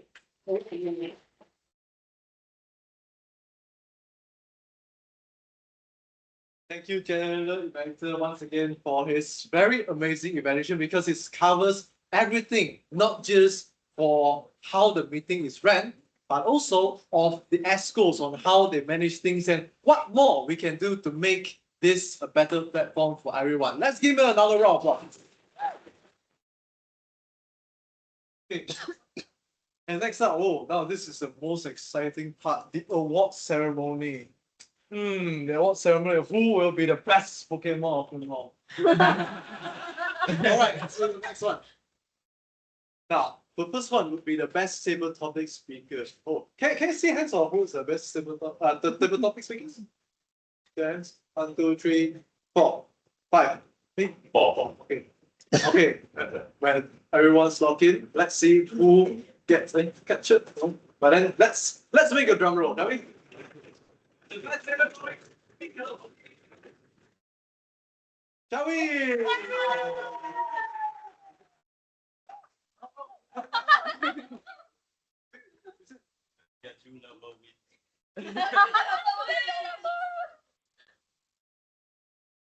Thank you, General Evaluator, once again for his very amazing evaluation because it covers everything, not just for how the meeting is ran, but also of the ESCOs on how they manage things and what more we can do to make this a better platform for everyone. Let's give him another round of applause. Okay. And next up, now this is the most exciting part, the award ceremony. The award ceremony of who will be the best Pokemon of them all. Alright, so the next one. Now, the first one would be the best saber topic speaker. Can you see hands on who's the best saber topic speakers? Hands. 1, 2, 3, 4, 5. 4. Okay. Okay. When everyone's locked in, let's see who gets captured. But then let's make a drum roll, shall we? Shall we? Get you number win.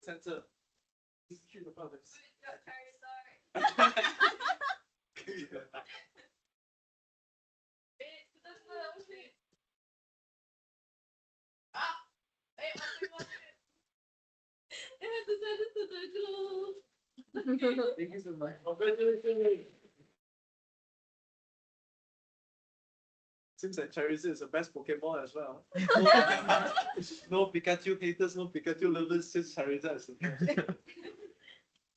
Censor. Thank you so much. Congratulations. Seems like Charizard is the best Pokemon as well. No Pikachu haters, no Pikachu lovers, just Charizard is the best.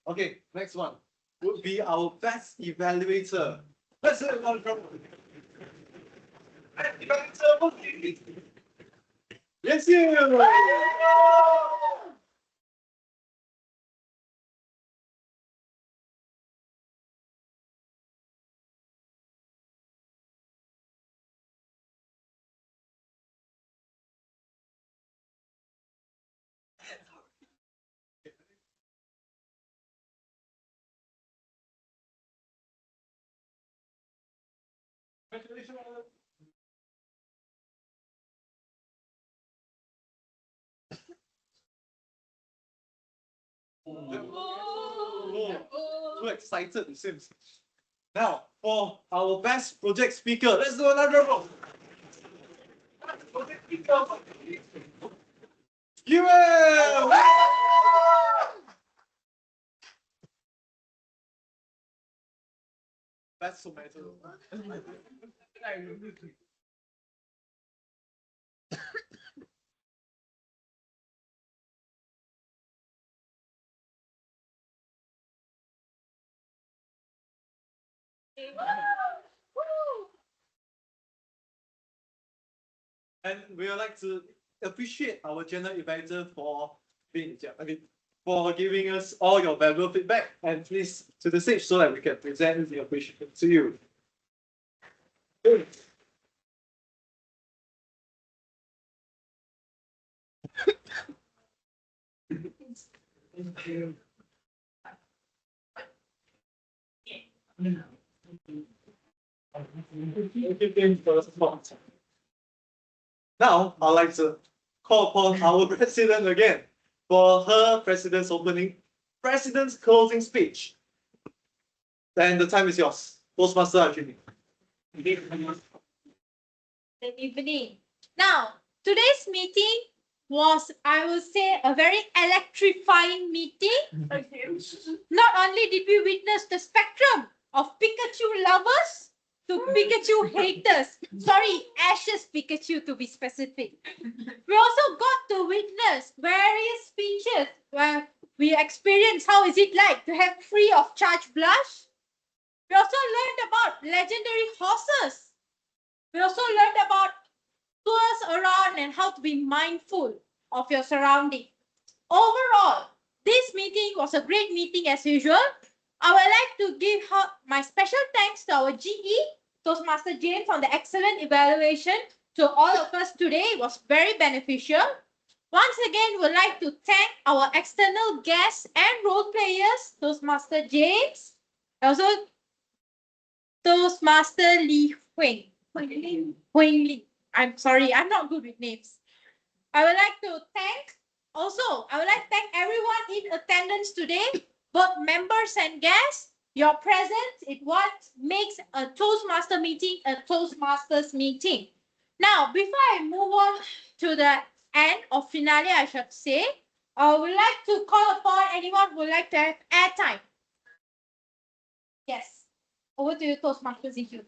Okay, next one would be our best evaluator. Let's say one from evaluator. Yes, you. Congratulations. So excited, it seems. Now, for our best project speaker, let's do another round. UM! That's so metal. And we would like to appreciate our general evaluator for for giving us all your valuable feedback, and please to the stage so that we can present the appreciation to you. Thank you. Now, I'd like to call upon our president again for her president's closing speech. And the time is yours. Toastmaster Harshini. Good evening. Now, today's meeting was, I will say, a very electrifying meeting. Not only did we witness the spectrum of Pikachu lovers to Pikachu haters. Sorry, Ash's Pikachu to be specific. We also got to witness various speeches where we experienced how is it like to have free of charge blush. We also learned about legendary horses. We also learned about tours around and how to be mindful of your surrounding. Overall, this meeting was a great meeting as usual. I would like to give her my special thanks to our GE, Toastmaster James, on the excellent evaluation to all of us today. It was very beneficial. Once again, we would like to thank our external guests and role players, Toastmaster James, also Toastmaster Li Huei. Ling. I'm sorry, I'm not good with names. I would like to thank everyone in attendance today, both members and guests. Your presence is what makes a Toastmaster meeting a Toastmasters meeting. Now, before I move on to the end of finale, I should say, I would like to call upon anyone who would like to have airtime. Yes. Over to you, Toastmasters. If you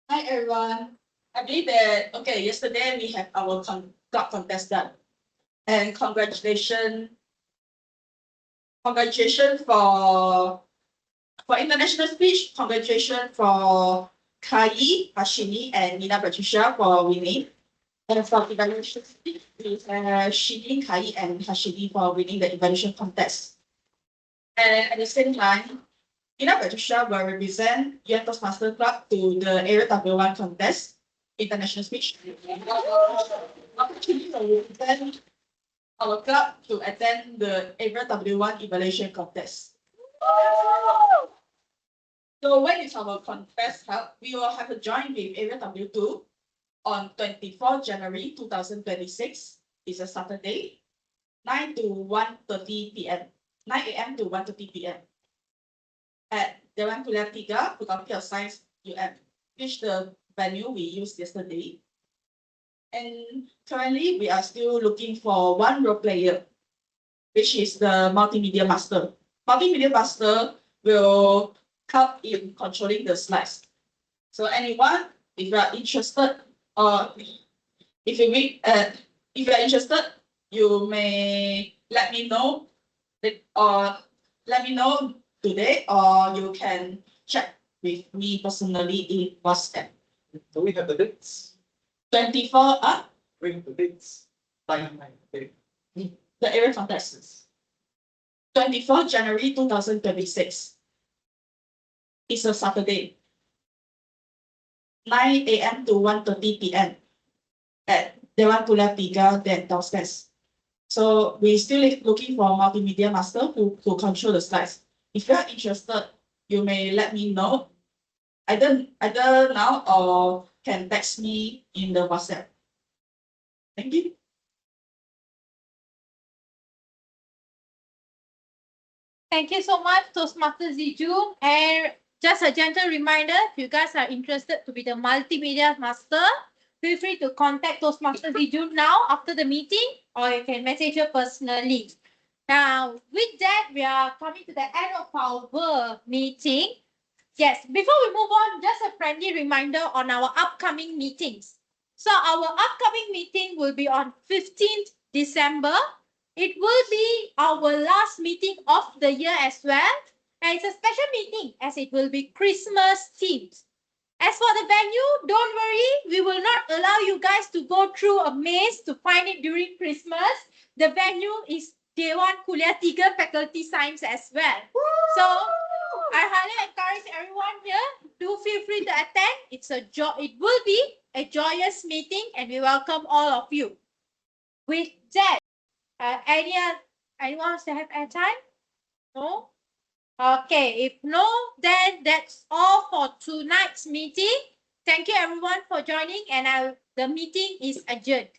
Hi everyone. I believe that yesterday we have our club contest done. And congratulations for international speech. Congratulations for Kai, Harshini, and Nina Patricia for winning. And for evaluation speech, we have Shin Yin, Kai, and Harshini for winning the evaluation contest. And at the same time, Nina Patricia will represent Yuan Toastmaster Club to the Area W1 contest, international speech. Harshini will represent our club to attend the Area W1 evaluation contest. So when is our contest held? We will have a joint with Area W2 on 24 January 2026. It's a Saturday, 9 to 1:30 p.m. 9 a.m. to 1:30 p.m. at Dewan Kuliah 3, Faculty of Science, UM, which the venue we used yesterday. And currently, we are still looking for one role player, which is the multimedia master. Multimedia master will help in controlling the slides. So anyone, if you are interested, or if you are interested, you may let me know, today, or you can chat with me personally in WhatsApp. Do we have the dates? 24 We have the dates. the area contestants. 24 January 2026. It's a Saturday. 9 a.m. to 1:30 p.m. at Dewan Kuliah 3, then downstairs. So we still looking for a multimedia master who control the slides. If you are interested, you may let me know either now or can text me in the WhatsApp. Thank you. Thank you so much, Toastmaster Zhi Jun. And just a gentle reminder, if you guys are interested to be the multimedia master, feel free to contact Toastmaster Zhi Jun now after the meeting, or you can message her personally. Now, with that, we are coming to the end of our meeting. Yes, before we move on, just a friendly reminder on our upcoming meetings. So our upcoming meeting will be on 15th December. It will be our last meeting of the year as well. And it's a special meeting as it will be Christmas themed. As for the venue, don't worry, we will not allow you guys to go through a maze to find it during Christmas. The venue is Dewan Kuliah 3 Faculty Science as well. So I highly encourage everyone here to feel free to attend. It will be a joyous meeting and we welcome all of you. With that, anyone wants to have airtime? No? Okay, if no, then that's all for tonight's meeting. Thank you everyone for joining, and the meeting is adjourned.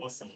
Awesome.